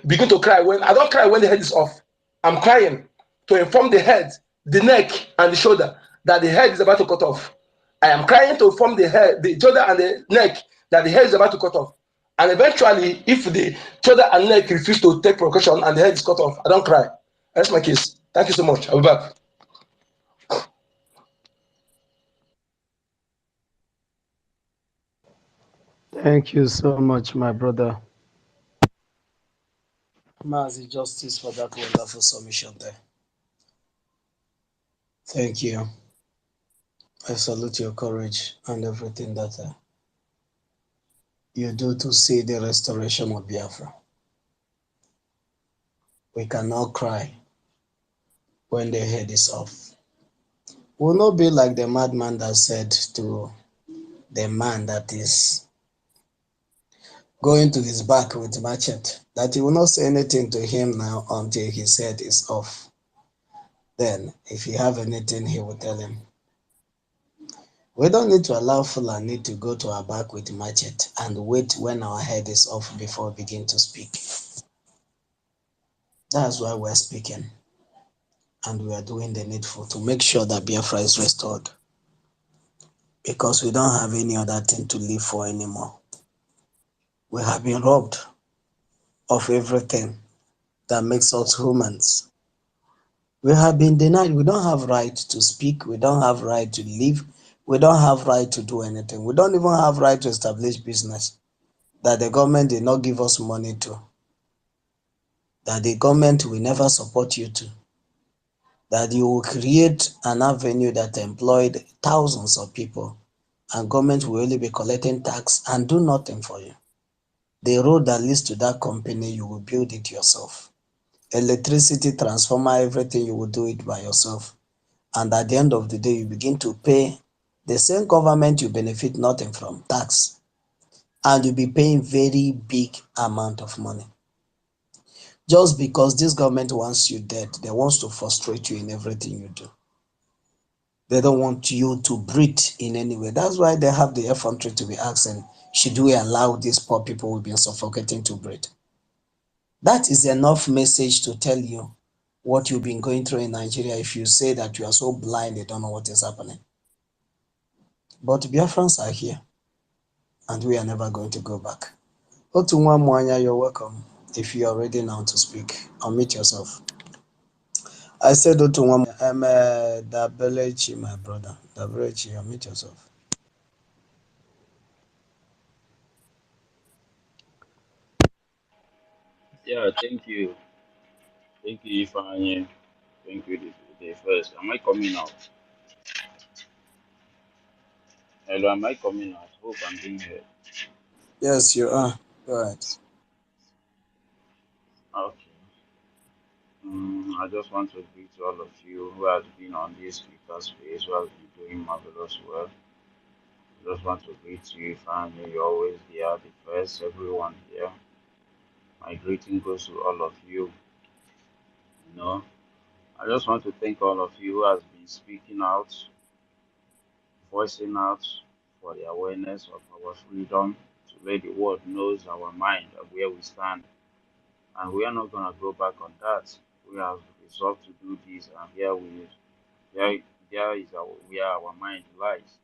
S9: Begin to cry when I don't cry when the head is off. I'm crying to inform the head, the neck, and the shoulder that the head is about to cut off. I am crying to inform the head, the shoulder, and the neck that the head is about to cut off. And eventually, if the shoulder and neck refuse to take precaution and the head is cut off, I don't cry. That's my case. Thank you so much. I'll be back.
S6: Thank you so much, my brother. Mazi Justice, for that wonderful submission there. Thank you. I salute your courage and everything that you do to see the restoration of Biafra. We cannot cry when the head is off. Will not be like the madman that said to the man that is going to his back with machete that he will not say anything to him now until his head is off. Then, if he have anything, he will tell him. We don't need to allow Fulani to go to our back with machete and wait when our head is off before we begin to speak. That's why we're speaking. And we are doing the needful to make sure that Biafra is restored. Because we don't have any other thing to live for anymore. We have been robbed of everything that makes us humans. We have been denied. We don't have right to speak. We don't have right to live. We don't have right to do anything. We don't even have right to establish business that the government did not give us money to, that the government will never support you to, that you will create an avenue that employed thousands of people and government will only be collecting tax and do nothing for you. The road that leads to that company, you will build it yourself. Electricity, transformer, everything, you will do it by yourself. And at the end of the day, you begin to pay the same government you benefit nothing from, tax. And you'll be paying very big amount of money. Just because this government wants you dead, they want to frustrate you in everything you do. They don't want you to breathe in any way. That's why they have the effrontery to be asking, should we allow these poor people who've been suffocating to breathe? That is enough message to tell you what you've been going through in Nigeria if you say that you are so blind they don't know what is happening. But Biafrans are here, and we are never going to go back. Otunwa Mwanya, you're welcome. If you are ready now to speak, unmute yourself. I said Otunwa, I'm Dabelechi, my brother. Dabelechi, unmute yourself.
S10: Yeah, thank you. Thank you, Ifeanyi. Thank you, the first. Am I coming out? Hello, am I coming out? Hope I'm being heard.
S6: Yes, you are. Go ahead.
S10: Okay. I just want to greet all of you who has been on this speaker space, who has been doing marvelous work. I just want to greet you, Ifeanyi. You're always there, the first, everyone here. My greeting goes to all of you. You know, I just want to thank all of you who has been speaking out, voicing out for the awareness of our freedom, to let the world knows our mind and where we stand. And we are not gonna go back on that. We have resolved to do this, and there, there is where our mind lies.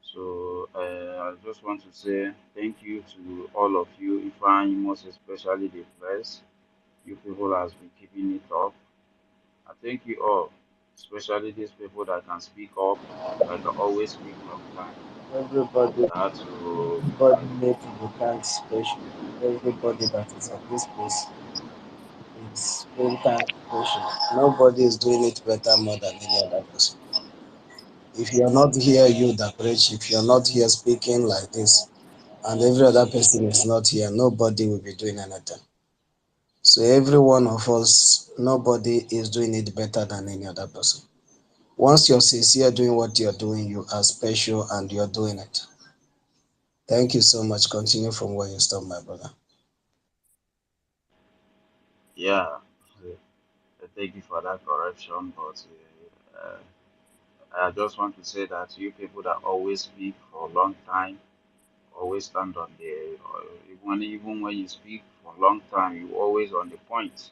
S10: So I just want to say thank you to all of you, Ifeanyi, most especially the press. You people has been keeping it up. I thank you all, especially these people that can speak up, that can always speak long time.
S6: Everybody,
S10: That to
S6: everybody need to be thanked special. Everybody that is at this place is being thanked special. Nobody is doing it better more than any other person. If you are not here, you that preach, if you are not here speaking like this, and every other person is not here, nobody will be doing anything. So every one of us, nobody is doing it better than any other person. Once you're sincere doing what you're doing, you are special and you're doing it. Thank you so much. Continue from where you stopped, my brother.
S10: yeah, thank you for that correction, but I just want to say that you people that always speak for a long time, always stand on the, even when you speak for a long time, you always on the point.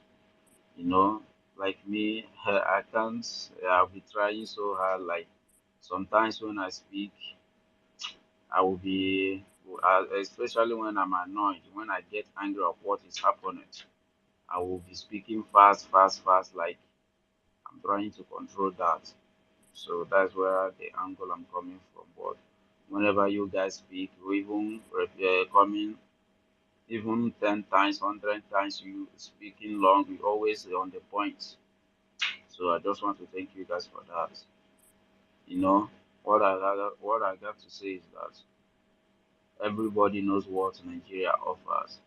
S10: You know, like me, I can't. I'll be trying so hard. Like sometimes when I speak, I will be, especially when I'm annoyed, when I get angry of what is happening, I will be speaking fast, fast, fast. Like I'm trying to control that. So that's where the angle I'm coming from. But whenever you guys speak, or even coming even 10 times, 100 times, you speaking long, you always on the point. So I just want to thank you guys for that. You know, what I got to say is that everybody knows what Nigeria offers.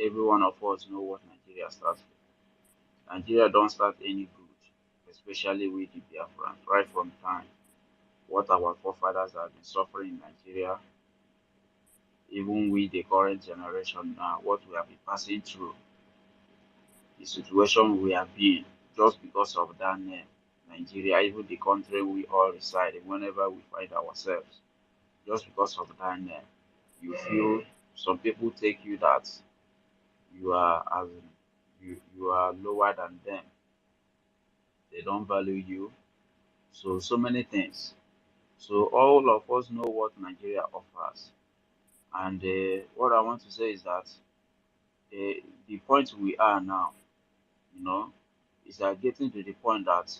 S10: Every one of us know what Nigeria stands for. Nigeria don't start any good, especially with the Biafran. Right from time, what our forefathers have been suffering in Nigeria, even with the current generation now, what we have been passing through, the situation we have been, just because of that name, Nigeria, even the country we all reside in, whenever we find ourselves, just because of that name, you feel some people take you that you are as you are lower than them. They don't value you. So many things. So all of us know what Nigeria offers. And what I want to say is that the point we are now, you know, is that getting to the point that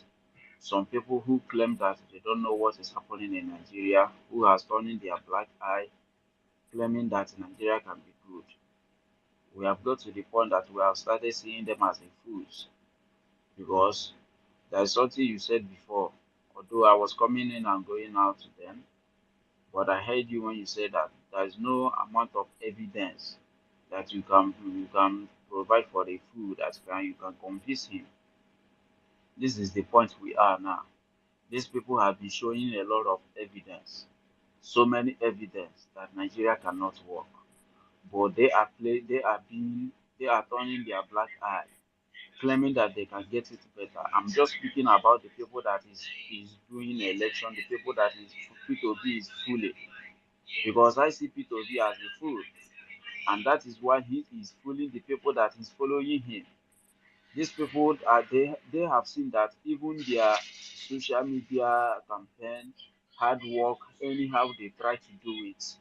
S10: some people who claim that they don't know what is happening in Nigeria, who are turning their black eye, claiming that Nigeria can be good. We have got to the point that we have started seeing them as a fools, because there is something you said before. Although I was coming in and going out to them, but I heard you when you said that there is no amount of evidence that you can provide for the food that you can convince him. This is the point we are now. These people have been showing a lot of evidence, so many evidence that Nigeria cannot work, but they are turning their black eye, claiming that they can get it better. I'm just speaking about the people that is doing election, the people that is P2B is fully, because I see P2B as a fool, and that is why he is fooling the people that is following him. These people are they have seen that even their social media campaign, hard work, anyhow they try to do it.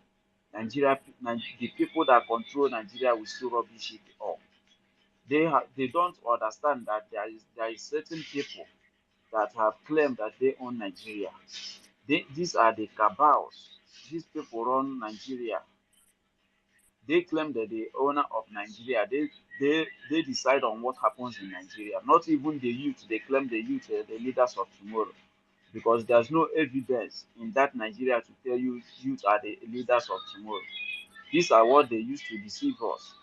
S10: The people that control Nigeria will still rubbish it up. They don't understand that there is certain people that have claimed that they own Nigeria. These are the cabals. These people run Nigeria. They claim that the owner of Nigeria, they decide on what happens in Nigeria. Not even the youth. They claim the youth are the leaders of tomorrow, because there's no evidence in that Nigeria to tell you youth are the leaders of tomorrow. These are what they use to deceive us.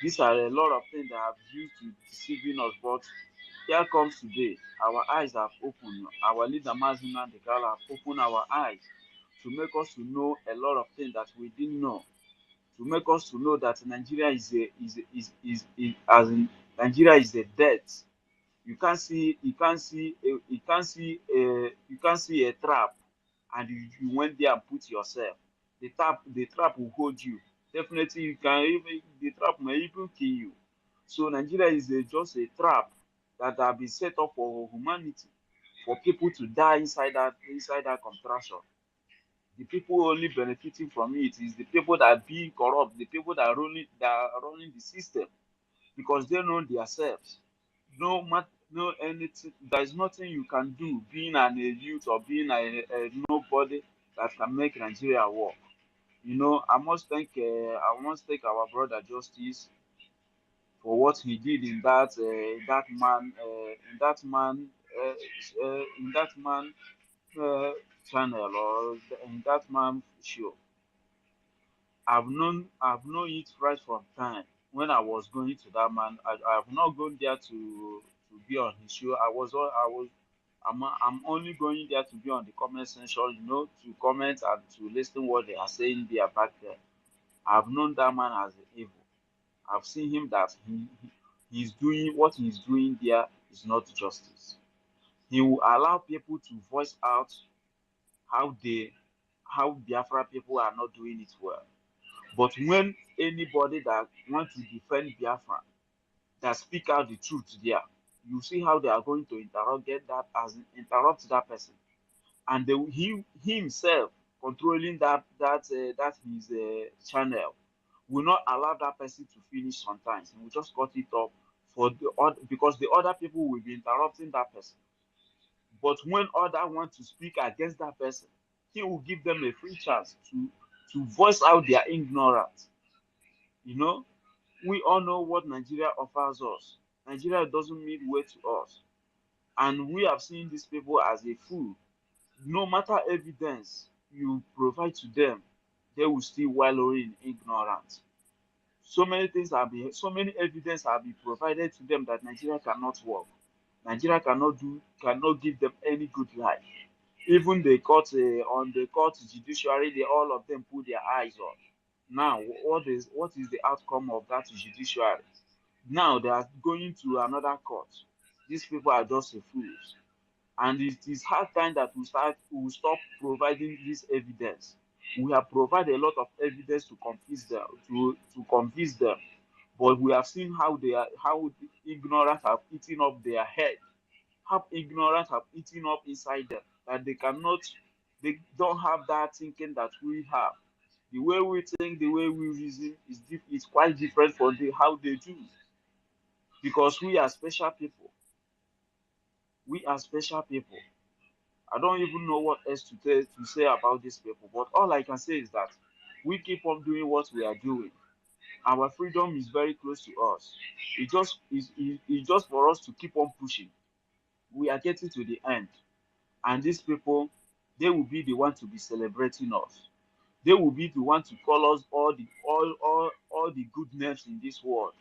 S10: These are a lot of things that have used to deceiving us. But here comes today, our eyes have opened. Our leader Mazina Dekala have opened our eyes to make us to know a lot of things that we didn't know, to make us to know that Nigeria is as in Nigeria is a debt. You can't see a trap, and you went there and put yourself. The trap will hold you. Definitely, the trap may even kill you. So Nigeria is just a trap that have been set up for humanity, for people to die inside that contraction. The people only benefiting from it is the people that are being corrupt, the people that are running the system, because they know themselves. No anything. There is nothing you can do, being a youth or being a nobody, that can make Nigeria work. I must thank our brother Justice for what he did in that man channel, or in that man show. I've known it right from time when I was going to that man. I have not gone there to be on his show. I'm only going there to be on the comment section, to comment and to listen what they are saying there back there. I've known that man as evil. I've seen him that he's doing what he's doing there is not justice. He will allow people to voice out how Biafra people are not doing it well. But when anybody that wants to defend Biafra, that speak out the truth there, you see how they are going to interrupt that person, and he himself controlling that his channel will not allow that person to finish. Sometimes he will just cut it off because the other people will be interrupting that person. But when others want to speak against that person, he will give them a free chance to voice out their ignorance. You know, we all know what Nigeria offers us. Nigeria doesn't mean way to us. And we have seen these people as a fool. No matter evidence you provide to them, they will still wallow in ignorance. So many things so many evidence have been provided to them that Nigeria cannot work. Nigeria cannot give them any good life. Even the court on the court judiciary, all of them put their eyes on. Now, what is the outcome of that judiciary? Now they are going to another court. These people are just a fools, and it is hard time that we will stop providing this evidence. We have provided a lot of evidence to convince them, but we have seen how the ignorance have eaten up their head, how ignorance have eaten up inside them, that they don't have that thinking that we have. The way we think, the way we reason is quite different from how they do, because we are special people. We are special people. I don't even know what else to say about these people, but all I can say is that we keep on doing what we are doing. Our freedom is very close to us. It's just for us to keep on pushing. We are getting to the end, and these people, they will be the one to be celebrating us. They will be the one to call us all the good names in this world,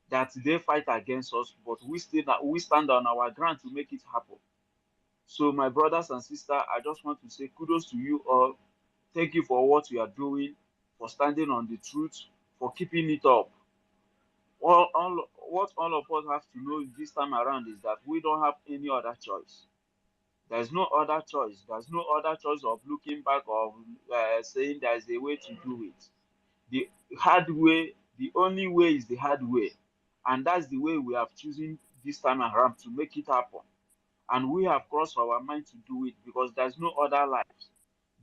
S10: that they fight against us, but we stand on our ground to make it happen. So, my brothers and sisters, I just want to say kudos to you all. Thank you for what you are doing, for standing on the truth, for keeping it up. What all of us have to know this time around is that we don't have any other choice. There's no other choice. There's no other choice of looking back or saying there's a way to do it. The hard way, the only way is the hard way. And that's the way we have chosen this time around to make it happen. And we have crossed our mind to do it because there's no other life.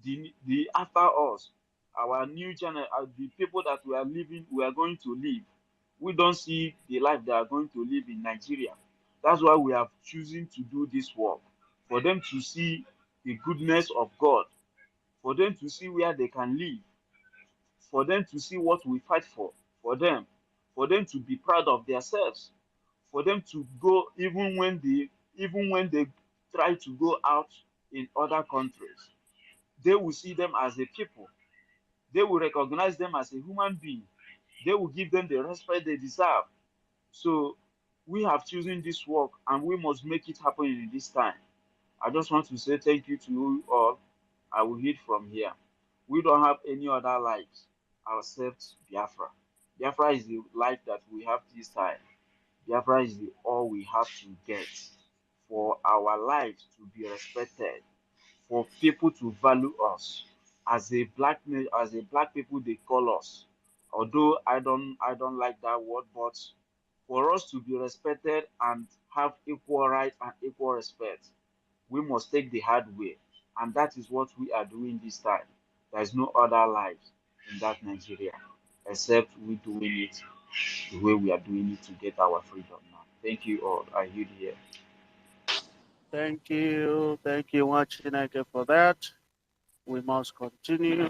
S10: The after us, our new the people that we are going to live, we don't see the life they are going to live in Nigeria. That's why we have chosen to do this work, for them to see the goodness of God, for them to see where they can live, for them to see what we fight for them to be proud of themselves, for them to go even when they try to go out in other countries, they will see them as a people. They will recognize them as a human being. They will give them the respect they deserve. So we have chosen this work and we must make it happen in this time. I just want to say thank you to you all. I will head from here. We don't have any other lives except Biafra. Biafra is the life that we have this time. Biafra is the all we have to get for our lives to be respected, for people to value us as a black people they call us. Although I don't like that word, but for us to be respected and have equal rights and equal respect, we must take the hard way, and that is what we are doing this time. There is no other life in that Nigeria except we doing it the way we are doing it to get our freedom now. Thank you all. I yield here.
S2: Thank you. Thank you, Wachineke, for that. We must continue.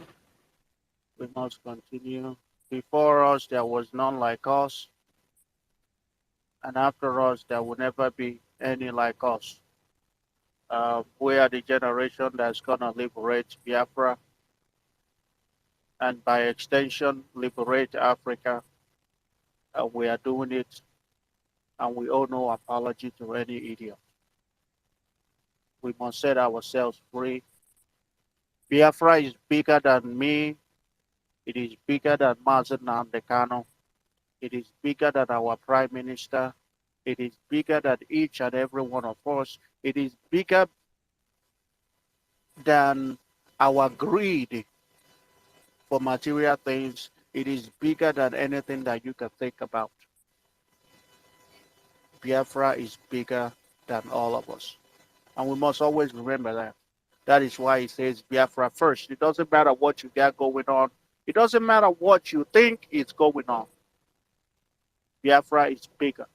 S2: We must continue. Before us, there was none like us, and after us, there will never be any like us. We are the generation that's going to liberate Biafra and, by extension, liberate Africa. We are doing it, and we owe no apology to any idiot. We must set ourselves free. Biafra is bigger than me. It is bigger than Mazen Namdekano. It is bigger than our Prime Minister. It is bigger than each and every one of us. It is bigger than our greed for material things. It is bigger than anything that you can think about. Biafra is bigger than all of us. And we must always remember that. That is why it says Biafra first. It doesn't matter what you got going on. It doesn't matter what you think is going on. Biafra is bigger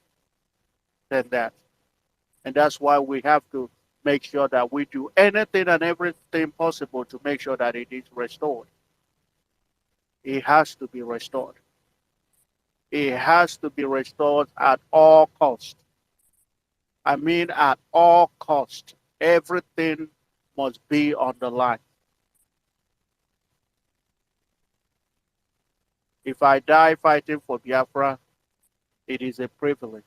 S2: than that. And that's why we have to make sure that we do anything and everything possible to make sure that it is restored. It has to be restored. It has to be restored at all cost. I mean at all cost. Everything must be on the line. If I die fighting for Biafra, it is a privilege.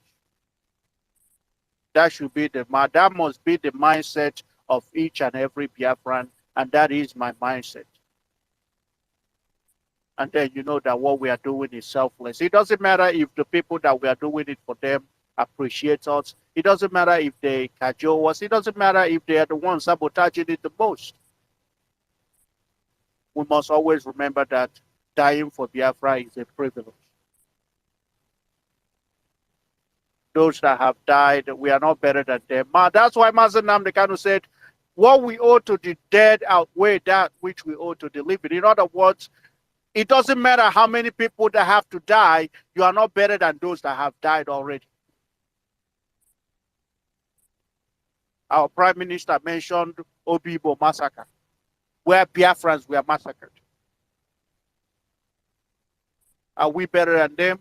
S2: That should be that must be the mindset of each and every Biafran, and that is my mindset. And then you know that what we are doing is selfless. It doesn't matter if the people that we are doing it for them appreciate us. It doesn't matter if they cajole us. It doesn't matter if they are the ones sabotaging it the most. We must always remember that dying for Biafra is a privilege. Those that have died, we are not better than them. That's why Mazen Nnamdi Kanu said, what we owe to the dead outweigh that which we owe to the living. In other words, it doesn't matter how many people that have to die, you are not better than those that have died already. Our Prime Minister mentioned Obibo massacre, where Biafrans were massacred. Are we better than them?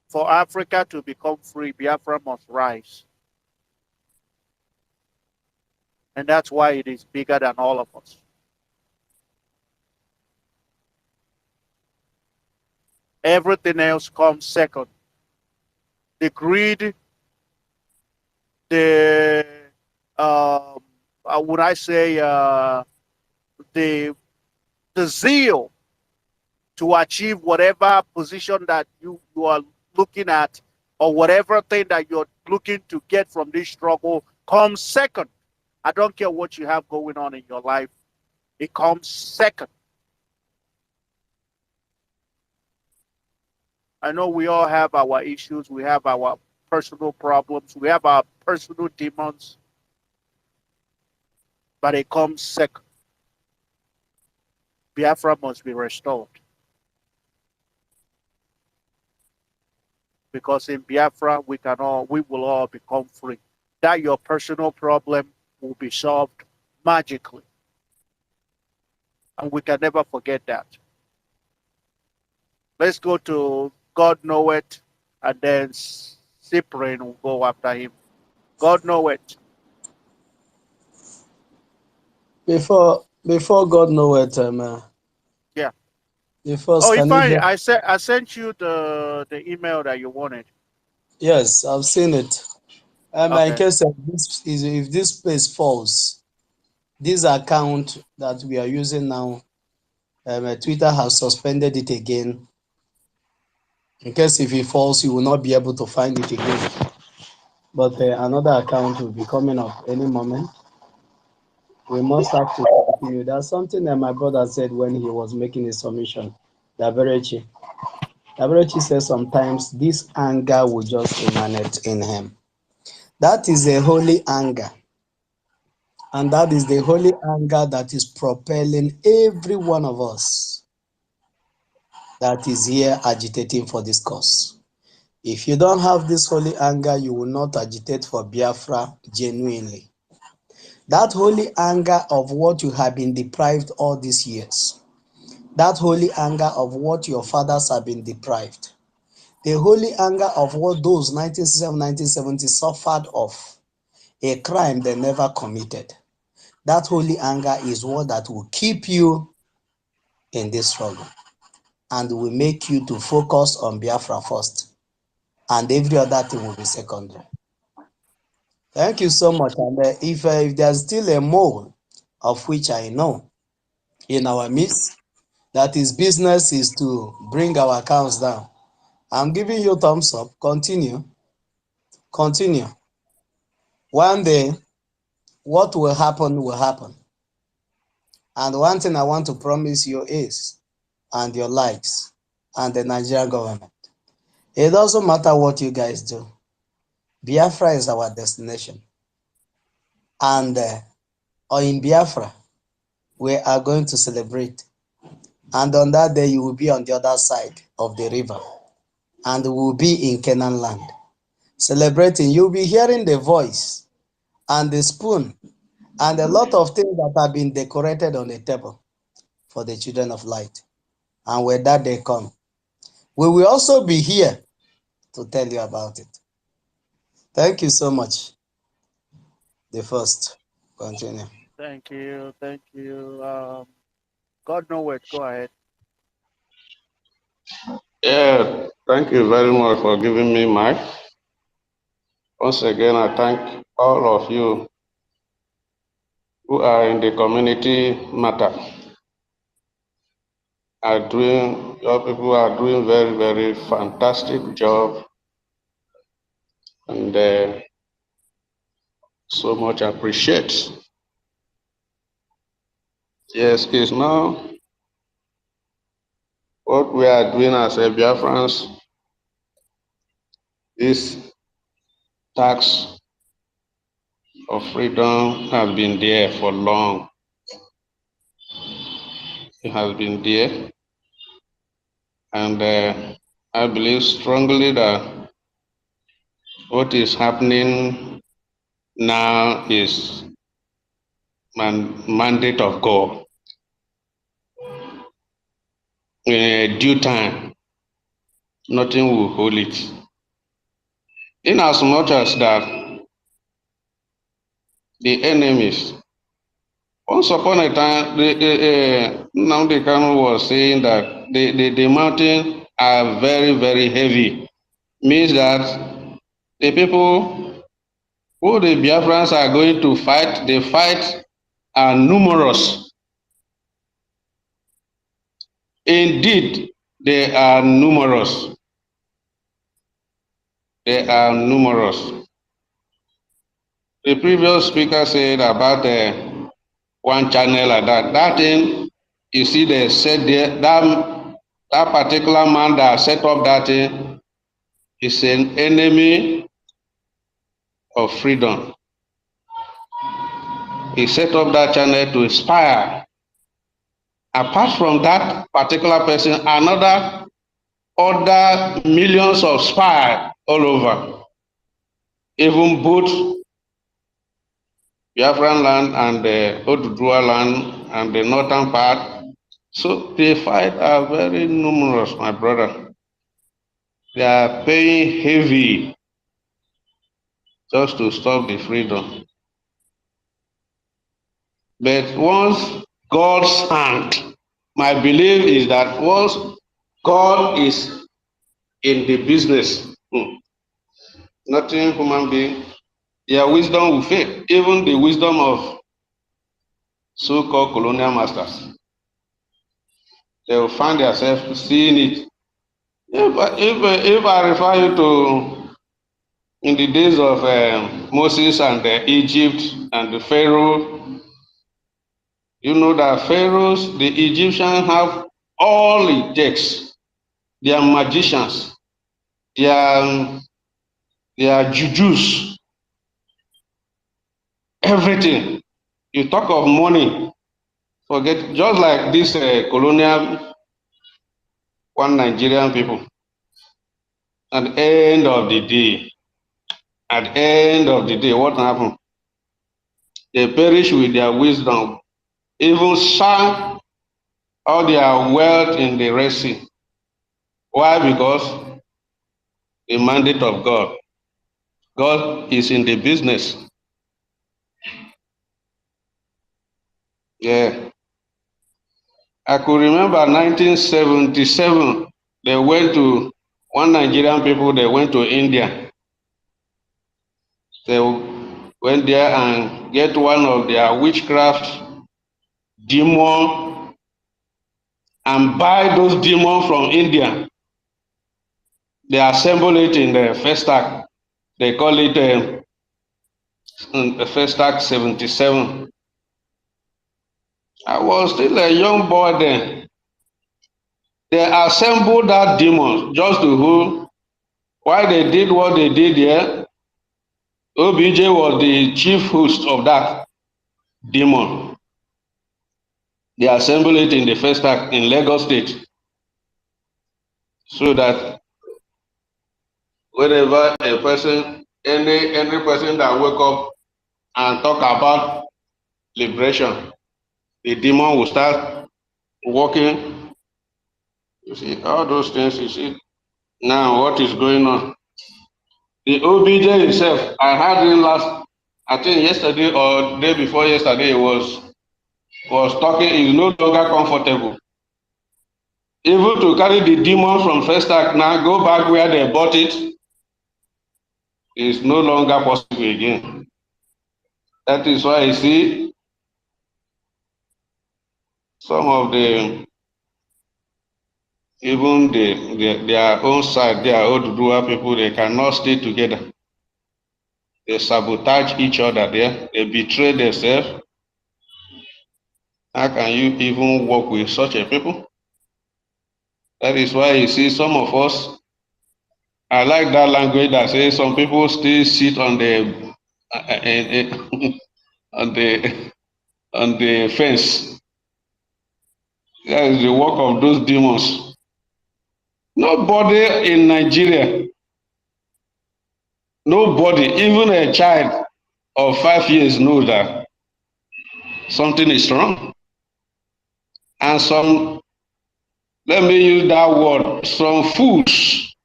S2: For Africa to become free, Biafra must rise. And that's why it is bigger than all of us. Everything else comes second. The greed, the, would I say, the zeal to achieve whatever position that you are looking at, or whatever thing that you're looking to get from this struggle comes second. I don't care what you have going on in your life. It comes second. I know we all have our issues. We have our personal problems. We have our personal demons. But it comes second. Biafra must be restored. Because in Biafra, we will all become free. That your personal problem will be solved magically. And we can never forget that. Let's go to God Know It, and then Cyprian will go after him. God Know It.
S6: Before God Know It,
S2: yeah.
S6: First,
S2: if I sent you the email that you wanted.
S6: Yes, I've seen it.
S2: Okay.
S6: In case if this place falls, this account that we are using now, Twitter has suspended it again. In case if it falls, you will not be able to find it again. But another account will be coming up any moment. We must have to continue. That's something that my brother said when he was making his submission. Daberechi says sometimes this anger will just emanate in him. That is a holy anger. And that is the holy anger that is propelling every one of us that is here agitating for this cause. If you don't have this holy anger, you will not agitate for Biafra genuinely. That holy anger of what you have been deprived all these years. That holy anger of what your fathers have been deprived. The holy anger of what those 1967, 1970 suffered of. A crime they never committed. That holy anger is what that will keep you in this struggle and will make you to focus on Biafra first. And every other thing will be secondary. Thank you so much. And if there's still a mole, of which I know, in our midst, that his business is to bring our accounts down, I'm giving you thumbs up. Continue. One day, what will happen will happen. And one thing I want to promise you is, and your likes, and the Nigerian government, it doesn't matter what you guys do. Biafra is our destination. And in Biafra, we are going to celebrate. And on that day, you will be on the other side of the river. And we will be in Canaan land. Celebrating, you'll be hearing the voice and the spoon and a lot of things that have been decorated on the table for the children of light. And when that day comes, we will also be here to tell you about it. Thank you so much. The first, continue.
S2: Thank you. Thank you. God know it. Go ahead.
S11: Yeah, thank you very much for giving me mic. Once again, I thank all of you who are in the community matter. Your people are doing very, very fantastic job, and so much appreciate. Yes, it's now what we are doing as a Biafrans. This tax of freedom has been there for long. It has been there, and I believe strongly that what is happening now is mandate of God. In a due time, nothing will hold it. In as much as that the enemies, once upon a time, Nnamdi Kanu was saying that the mountain are very, very heavy. Means that the people who the Biafrans are going to fight, the fight are numerous. Indeed, they are numerous. They are numerous. The previous speaker said about one channel like that. That thing, you see, they said there, that particular man that set up that thing is an enemy of freedom. He set up that channel to inspire. Apart from that particular person, other millions of spies all over, even both Biafran land and the Oduduwa land and the northern part. So the fight are very numerous, my brother. They are paying heavy just to stop the freedom. But once God's hand, my belief is that once God is in the business, nothing human being, their wisdom will fail. Even the wisdom of so-called colonial masters, they will find themselves seeing it. If I refer you to in the days of Moses and Egypt and the Pharaoh, you know that Pharaohs, the Egyptians have all it takes. They are magicians. They are jujus. Everything. You talk of money, forget, just like this colonial one Nigerian people. At the end of the day, what happened? They perish with their wisdom, even sank all their wealth in the Red Sea. Why? Because the mandate of God. God is in the business. Yeah. I could remember 1977, one Nigerian people, they went to India. They went there and get one of their witchcraft demon and buy those demons from India. They assemble it in the Festac. They call it the Festac 77. I was still a young boy then. They assembled that demon just to who, why they did what they did there. OBJ was the chief host of that demon. They assembled it in the Festac in Lagos State, so that whenever a person, any person that wake up and talk about liberation, the demon will start working. You see, all those things, you see, now what is going on? The OBJ himself, I had him I think yesterday or day before yesterday, he was talking. He's no longer comfortable. Even to carry the demon from First Act now, go back where they bought it, is no longer possible again. That is why you see some of the, even their own side, their Oduduwa people, they cannot stay together. They sabotage each other there. They betray themselves. How can you even work with such a people? That is why you see some of us, I like that language that says some people still sit on the on the fence. That is the work of those demons. Nobody in Nigeria, nobody, even a child of 5 years, knows that something is wrong. And some, let me use that word, some fools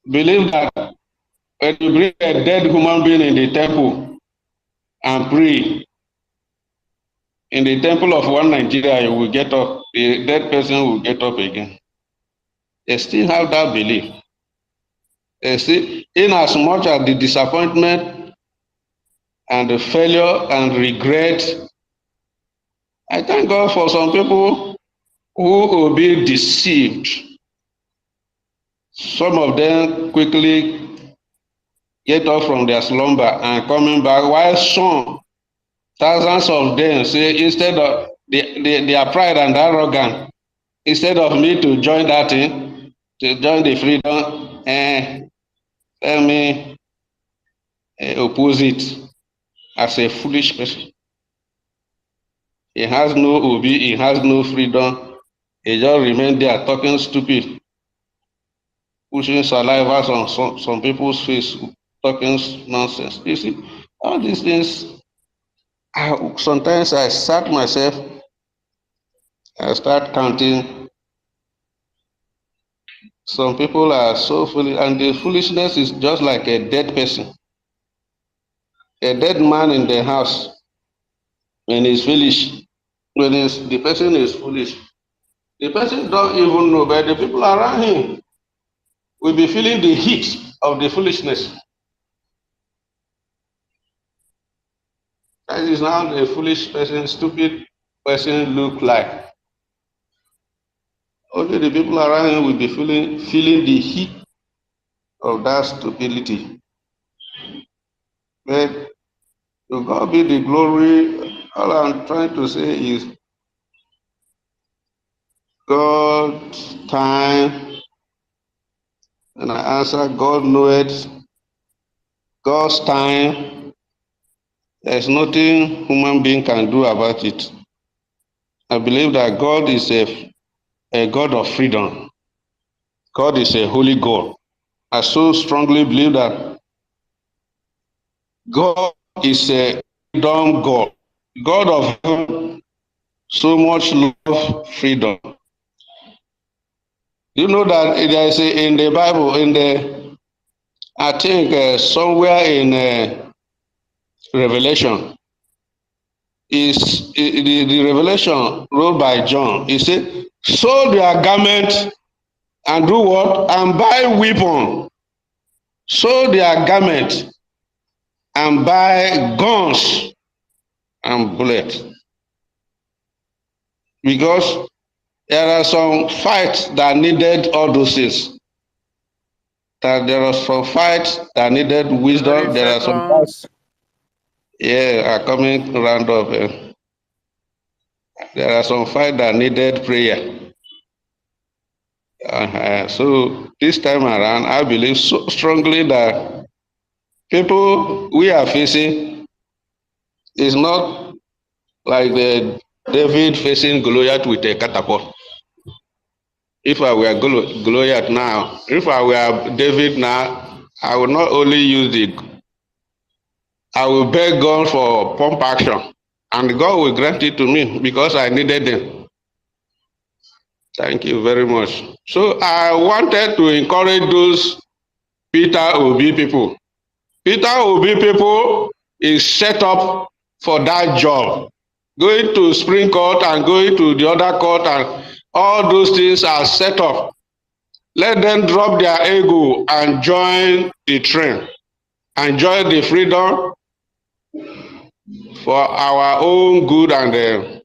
S11: believe that when you bring a dead human being in the temple and pray, in the temple of one Nigeria, you will get up, the dead person will get up again. They still have that belief. They see, in as much as the disappointment and the failure and regret, I thank God for some people who will be deceived. Some of them quickly get up from their slumber and coming back, while some, thousands of them, say instead of their pride and arrogance, instead of me to join that thing, to join the freedom, let me oppose it as a foolish person. He has no obi, he has no freedom. He just remain there talking stupid, pushing saliva on some people's face, talking nonsense. You see, all these things, sometimes I sat myself, I start counting. Some people are so foolish, and the foolishness is just like a dead person. A dead man in the house, when he's foolish, when the person is foolish, the person don't even know, but the people around him will be feeling the heat of the foolishness. That is how the foolish person, stupid person look like. Only the people around him will be feeling the heat of that stupidity. But to God be the glory. All I'm trying to say is God's time, and I answer, God knows God's time. There's nothing human being can do about it. I believe that God is a God of freedom. God is a holy God. I so strongly believe that God is a freedom God. God of heaven, so much love, freedom. You know that there is in the Bible, I think somewhere in Revelation, is the Revelation wrote by John. He said, "Sow their garment and do what? And buy weapon. Sow their garment and buy guns and bullets." Because there are some fights that needed all those things. That there are some fights that needed
S2: 30
S11: wisdom. There are some fights,
S2: seconds.
S11: are coming round up. There are some fights that needed prayer. So this time around, I believe so strongly that people we are facing is not like the David facing Goliath with a catapult. If I were Goliath now, if I were David now, I would not only use I will beg God for pump action, and God will grant it to me because I needed them. Thank you very much. So I wanted to encourage those Peter Obi people. Peter Obi people, is set up for that job. Going to Supreme Court and going to the other court and all those things are set up. Let them drop their ego and join the train. Enjoy the freedom for our own good and the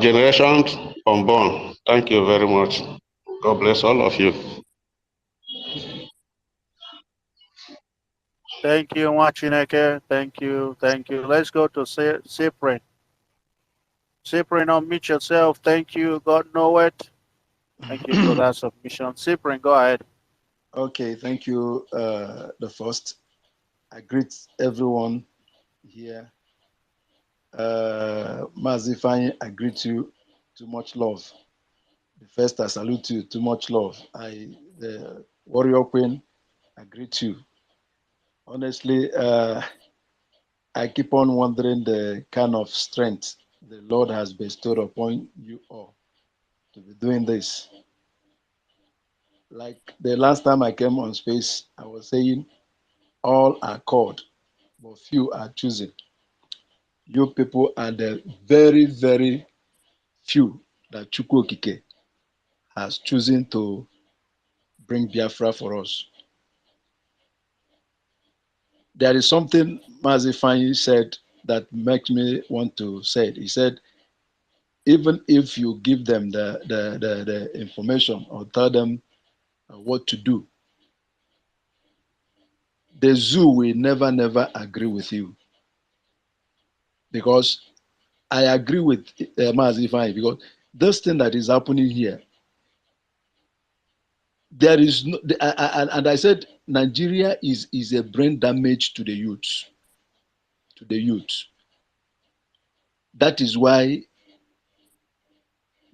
S11: generations unborn. Thank you very much. God bless all of you.
S2: Thank you, Wachineke. Thank you. Thank you. Let's go to Cyprian. Cyprian, unmute yourself. Thank you. God know it. Thank you for that submission. Cyprian, go ahead.
S12: Okay, thank you. The first, I greet everyone here. Mazifani, I greet you. Too much love. The first, I salute you. Too much love. The warrior queen, I greet you. Honestly, I keep on wondering the kind of strength the Lord has bestowed upon you all to be doing this. Like the last time I came on space, I was saying all are called, but few are chosen. You people are the very, very few that Chukwu Okike has chosen to bring Biafra for us. There is something Mazifani said that makes me want to say it. He said, even if you give them the information or tell them what to do, the zoo will never agree with you. Because I agree with Mazifani, because this thing that is happening here, there is no, and I said Nigeria is a brain damage to the youth. To the youth. That is why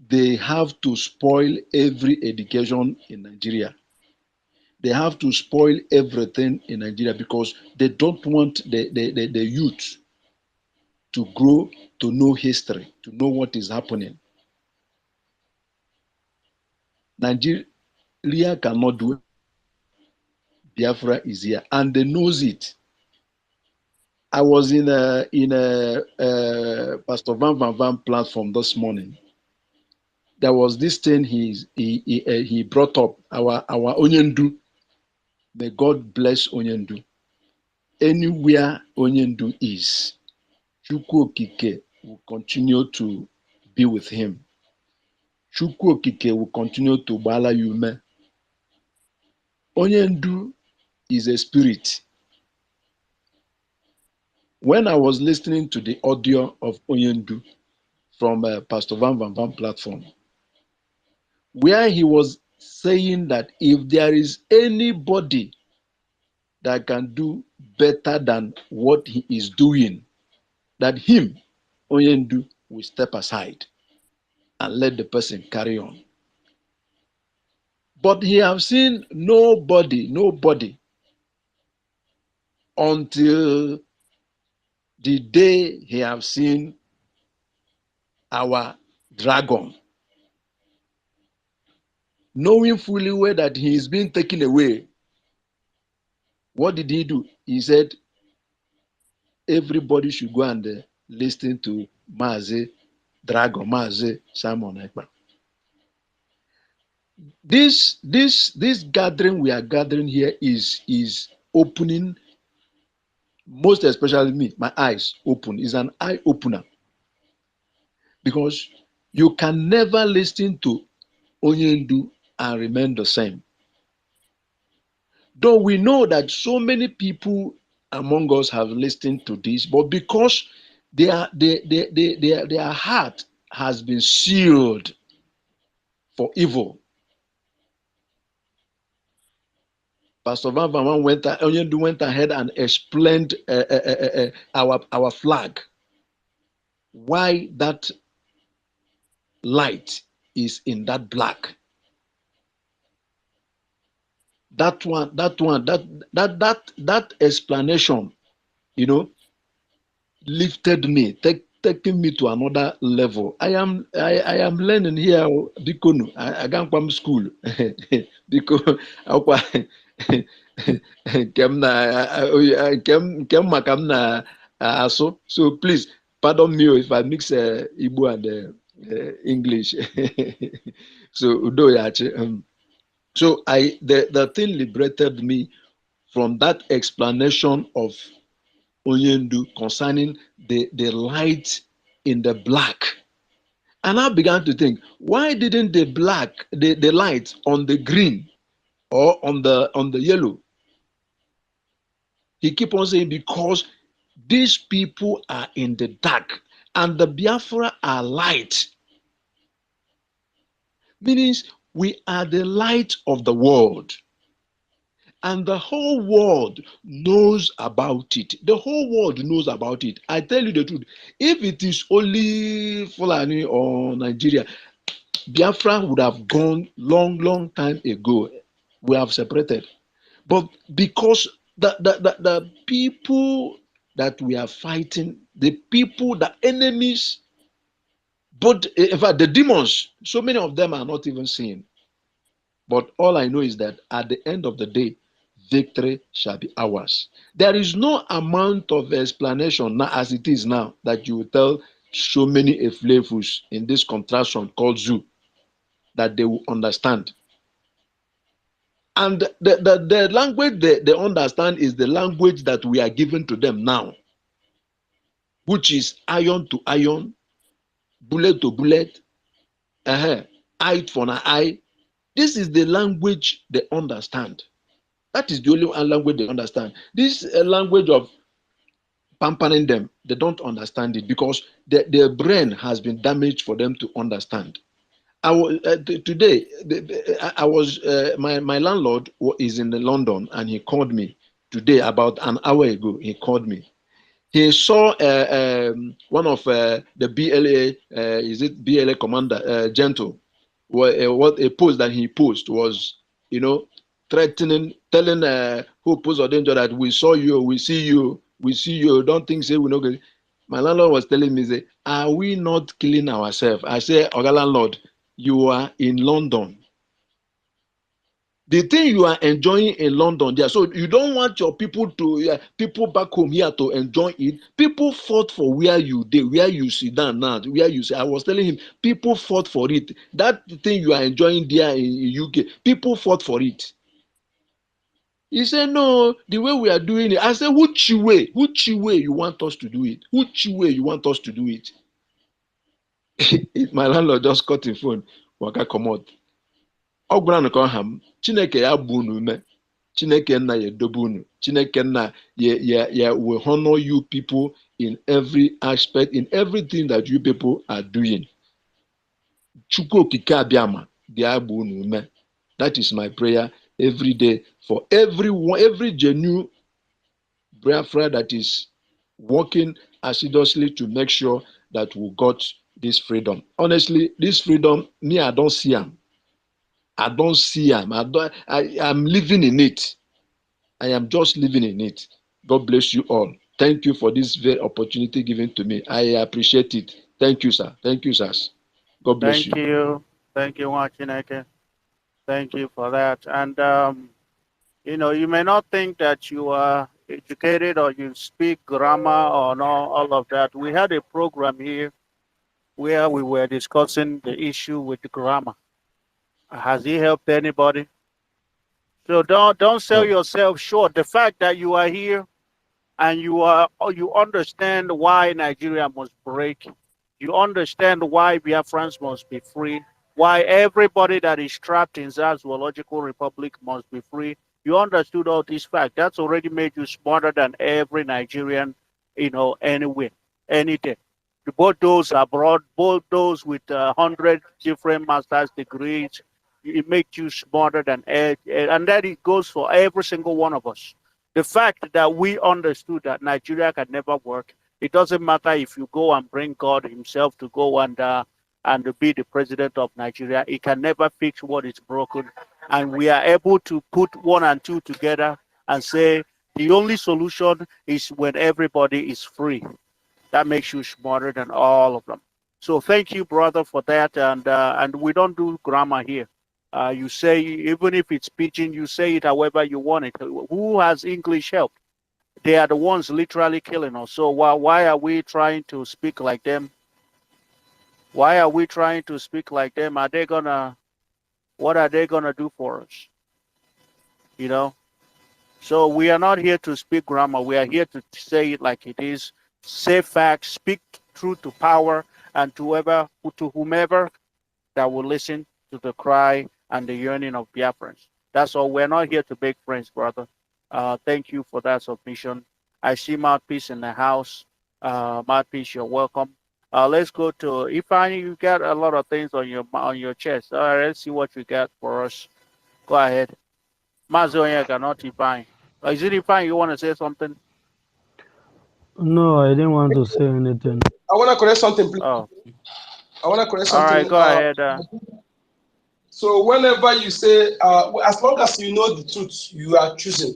S12: they have to spoil every education in Nigeria. They have to spoil everything in Nigeria because they don't want the youth to grow, to know history, to know what is happening. Nigeria cannot do it. Biafra is here, and they knows it. I was in a Pastor Van platform this morning. There was this thing he brought up, our Onyendu. May God bless Onyendu. Anywhere Onyendu is, Chukwu Okike will continue to be with him. Chukwu Okike will continue to bala yume. Onyendu is a spirit. When I was listening to the audio of Onyendu from Pastor Van platform, where he was saying that if there is anybody that can do better than what he is doing, that him, Onyendu, will step aside and let the person carry on. But he have seen nobody until the day he have seen our dragon, knowing fully well that he is being taken away. What did he do? He said, everybody should go and listen to Mazi Dragon, Mazi Simon Ekpa. This gathering we are gathering here is opening, most especially me, my eyes open, is an eye opener. Because you can never listen to Onyendu and remain the same. Though we know that so many people among us have listened to this, but because their heart has been sealed for evil. Pastor Van Onyendu went ahead and explained our flag, why that light is in that black. That explanation, lifted me, taking me to another level. I am learning here, Bikonu. I can't come school because So please pardon me if I mix Igbo and English. So so the thing liberated me from that explanation of Onyendu concerning the light in the black. And I began to think, why didn't the light on the green or on the yellow? He keep on saying, because these people are in the dark and the Biafra are light. Meaning we are the light of the world. And the whole world knows about it. The whole world knows about it. I tell you the truth. If it is only Fulani or Nigeria, Biafra would have gone long time ago. We have separated. But because the people that we are fighting, the people, the enemies, but in fact, the demons, so many of them are not even seen. But all I know is that at the end of the day, victory shall be ours. There is no amount of explanation now as it is now that you will tell so many Eflefus in this contraction called zoo that they will understand. And the language they understand is the language that we are giving to them now, which is iron to iron, bullet to bullet, eye for an eye. This is the language they understand. That is the only language they understand. This language of pampering them, they don't understand it because their brain has been damaged for them to understand. Today, I was my landlord is in London and he called me today about an hour ago. He called me. He saw one of the BLA, is it BLA commander, Gentle, what a post that he posted was, threatening, telling who posed or danger that we saw you, we see you, don't think say we know. My landlord was telling me, say, are we not killing ourselves? I say, Oga landlord, you are in London. The thing you are enjoying in London there, so you don't want your people back home here to enjoy it. People fought for where you sit down now, where you say. I was telling him, people fought for it. That thing you are enjoying there in UK, people fought for it. He said, no, the way we are doing it. I said, which way you want us to do it? Which way you want us to do it? My landlord just cut his phone, waka comot. Ọ gwara nke ọha m, Chineke ya bụ unu ume, Chineke nna ya edobe unu, Chineke nna ya will honor you people in every aspect, in everything that you people are doing. Chukwu okike abịama ga bụ unu ume. That is my prayer every day for every genuine Biafra that is working assiduously to make sure that we got this freedom. Honestly, this freedom, me, I don't see them. I don't see them. I'm living in it. I am just living in it. God bless you all. Thank you for this very opportunity given to me. I appreciate it. Thank you, sir. Thank you, sirs. God bless you.
S2: Thank you. Thank you, Wachineke. Thank you for that. And, you may not think that you are educated or you speak grammar or all of that. We had a program here where we were discussing the issue with the grammar. Has it helped anybody? So don't sell yourself short. The fact that you are here and you understand why Nigeria must break, you understand why Biafrans must be free, why everybody that is trapped in that zoological republic must be free. You understood all these facts. That's already made you smarter than every Nigerian, anywhere, any day. Both those abroad, both those with 100 different master's degrees, it makes you smarter than and that it goes for every single one of us. The fact that we understood that Nigeria can never work, it doesn't matter if you go and bring God himself to go and be the president of Nigeria, it can never fix what is broken. And we are able to put 1 and 2 together and say the only solution is when everybody is free. That makes you smarter than all of them. So thank you, brother, for that. And we don't do grammar here. You say, even if it's pidgin, you say it however you want it. Who has English help? They are the ones literally killing us. So why are we trying to speak like them? Why are we trying to speak like them? What are they gonna do for us? You know? So we are not here to speak grammar. We are here to say it like it is. Say facts, speak truth to power, and to whomever that will listen to the cry and the yearning of Biafrans. That's all. We're not here to beg friends, brother. Thank you for that submission. I see Mouthpiece in the house. Mouthpiece, you're welcome. Let's go to Ifani. You got a lot of things on your chest. All right, let's see what you got for us. Go ahead. Mazoyega, not Ifani. Is it Ifani? You want to say something?
S6: No, I didn't want to say anything.
S9: I want to correct something, please.
S2: Oh.
S9: I want to correct
S2: All
S9: something.
S2: right, go ahead.
S9: So whenever you say, as long as you know the truth, you are choosing.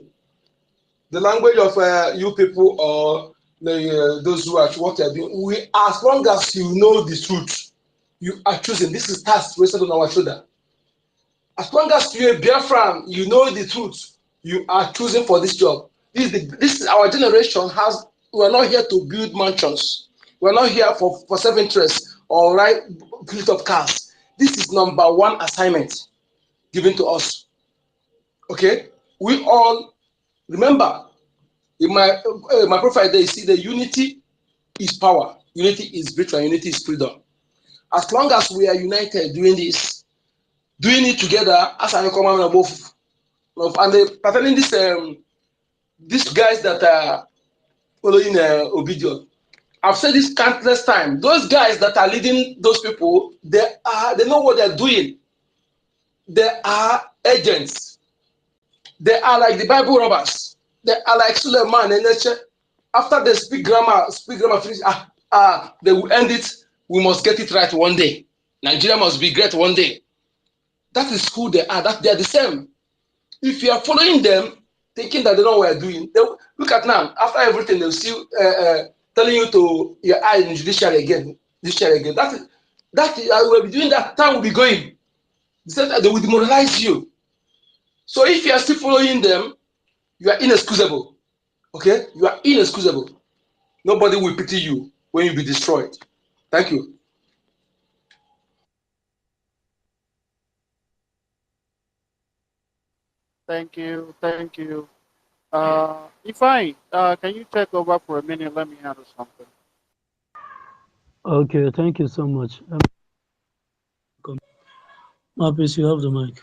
S9: The language of you people or those who are what they are doing, as long as you know the truth, you are choosing. This is task rested on our shoulder. As long as you're a Biafran, you know the truth, you are choosing for this job. This is our generation has. We are not here to build mansions. We are not here for self-interest or right fleet of cars. This is number one assignment given to us. Okay, we all remember in my profile there. You see the unity is power, unity is victory, and unity is freedom. As long as we are united doing this, doing it together as an common both. And pertaining these guys that are following Obidio, I've said this countless times. Those guys that are leading those people, they know what they're doing. They are agents. They are like the Bible robbers. They are like Suleiman and nature. After they speak grammar finish, they will end it. We must get it right one day. Nigeria must be great one day. That is who they are. That they are the same. If you are following them, thinking that they know what they're doing, look at now. After everything, they'll still telling you to your eye in judiciary again. That will be doing that. Time will be going. They will demoralize you. So if you are still following them, you are inexcusable. Okay, you are inexcusable. Nobody will pity you when you be destroyed. Thank you.
S2: Thank you. Thank you. Can you take over for a minute? Let me handle something.
S6: Okay, thank you so much. Mapis, you have the mic.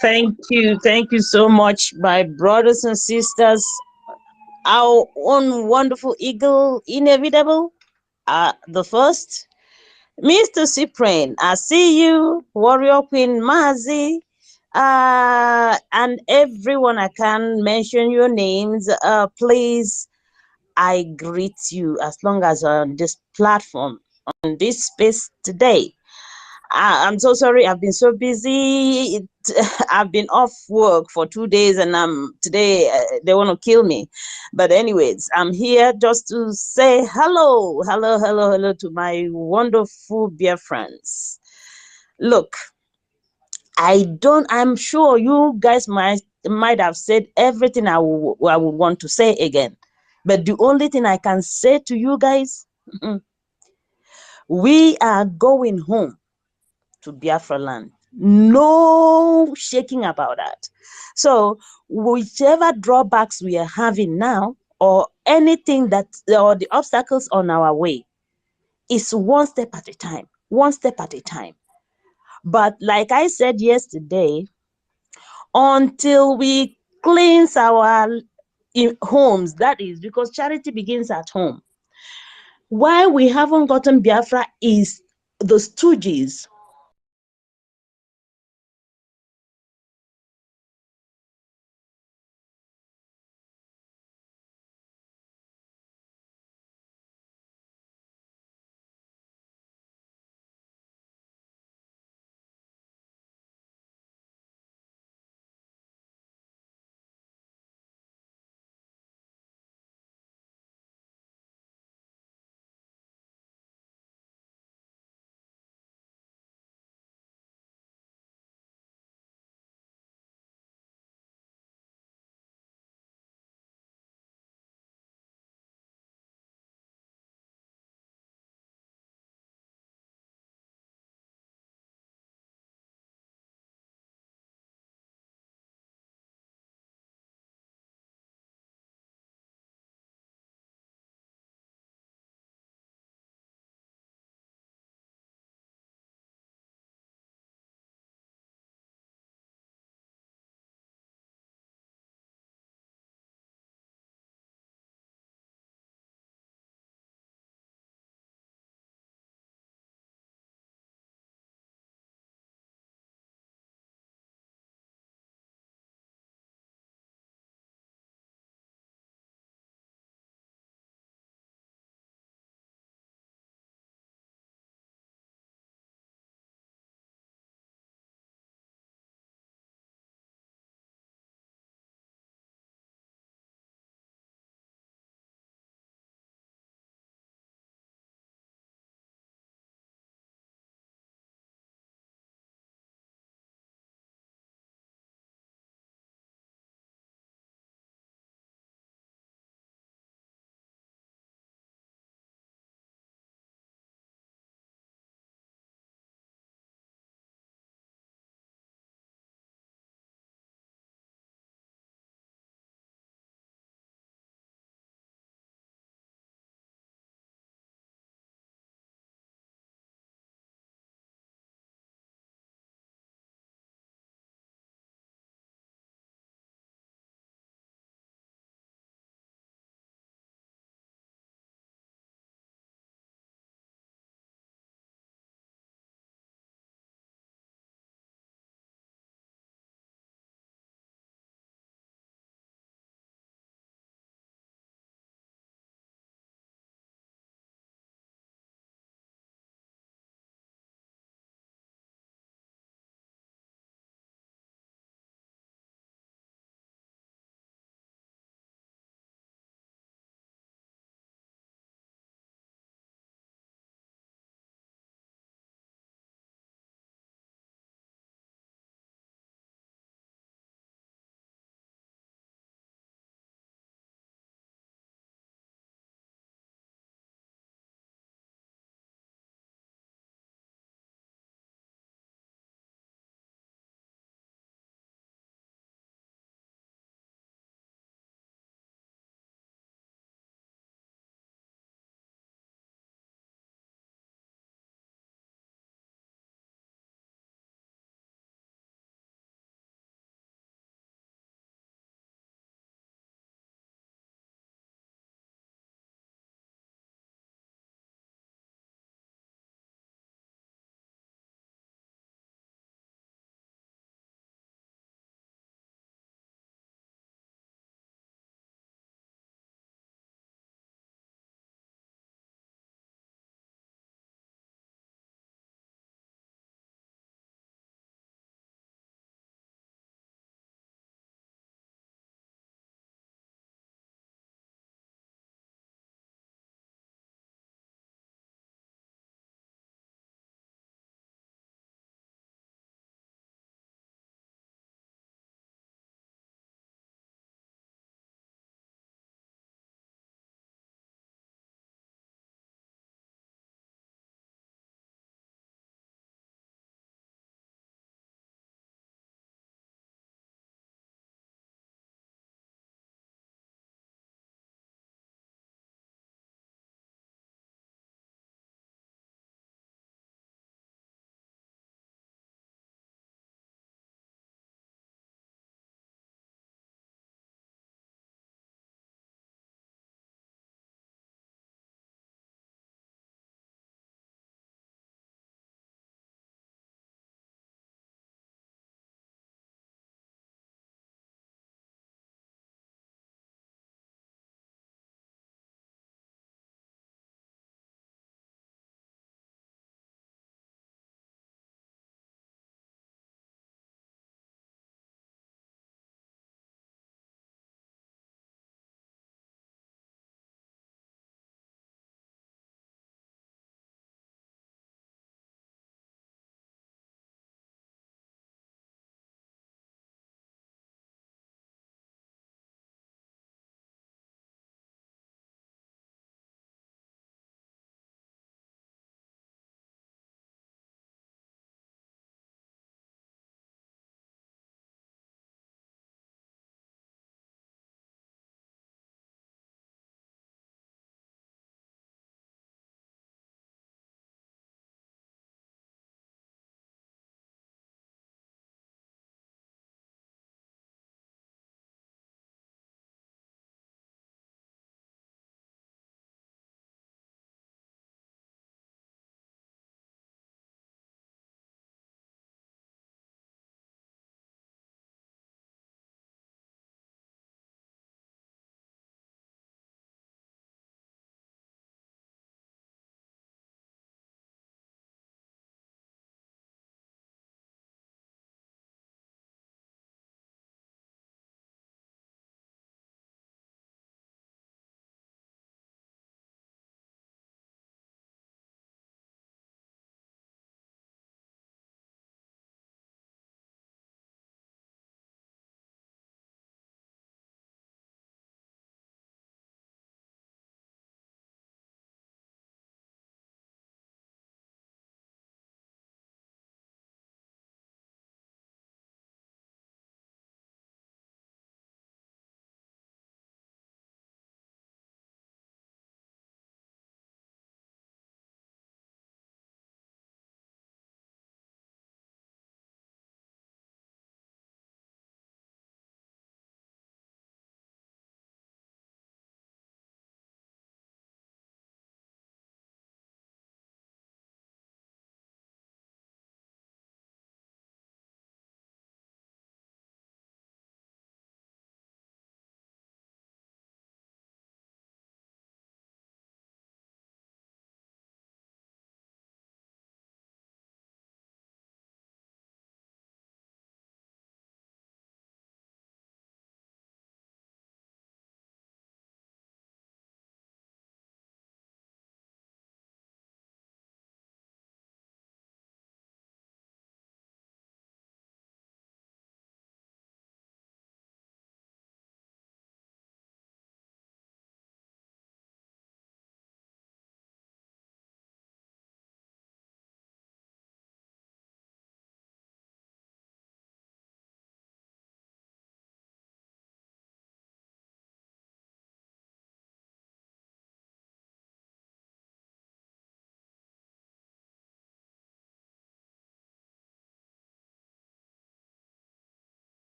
S13: Thank you so much, my brothers and sisters. Our own wonderful eagle, inevitable, the first, Mr. Cyprian. I see you, Warrior Queen Mazi, and everyone. I can't mention your names. Please, I greet you as long as on this platform, on this space today. I'm so sorry. I've been so busy. I've been off work for 2 days, and today they want to kill me. But anyways, I'm here just to say hello to my wonderful dear friends. Look, I'm sure you guys might have said everything I would want to say again. But the only thing I can say to you guys, we are going home to Biafra land. No shaking about that. So whichever drawbacks we are having now, or anything or the obstacles on our way, is one step at a time. One step at a time. But like I said yesterday, until we cleanse our homes, that is because charity begins at home. Why we haven't gotten Biafra is the stooges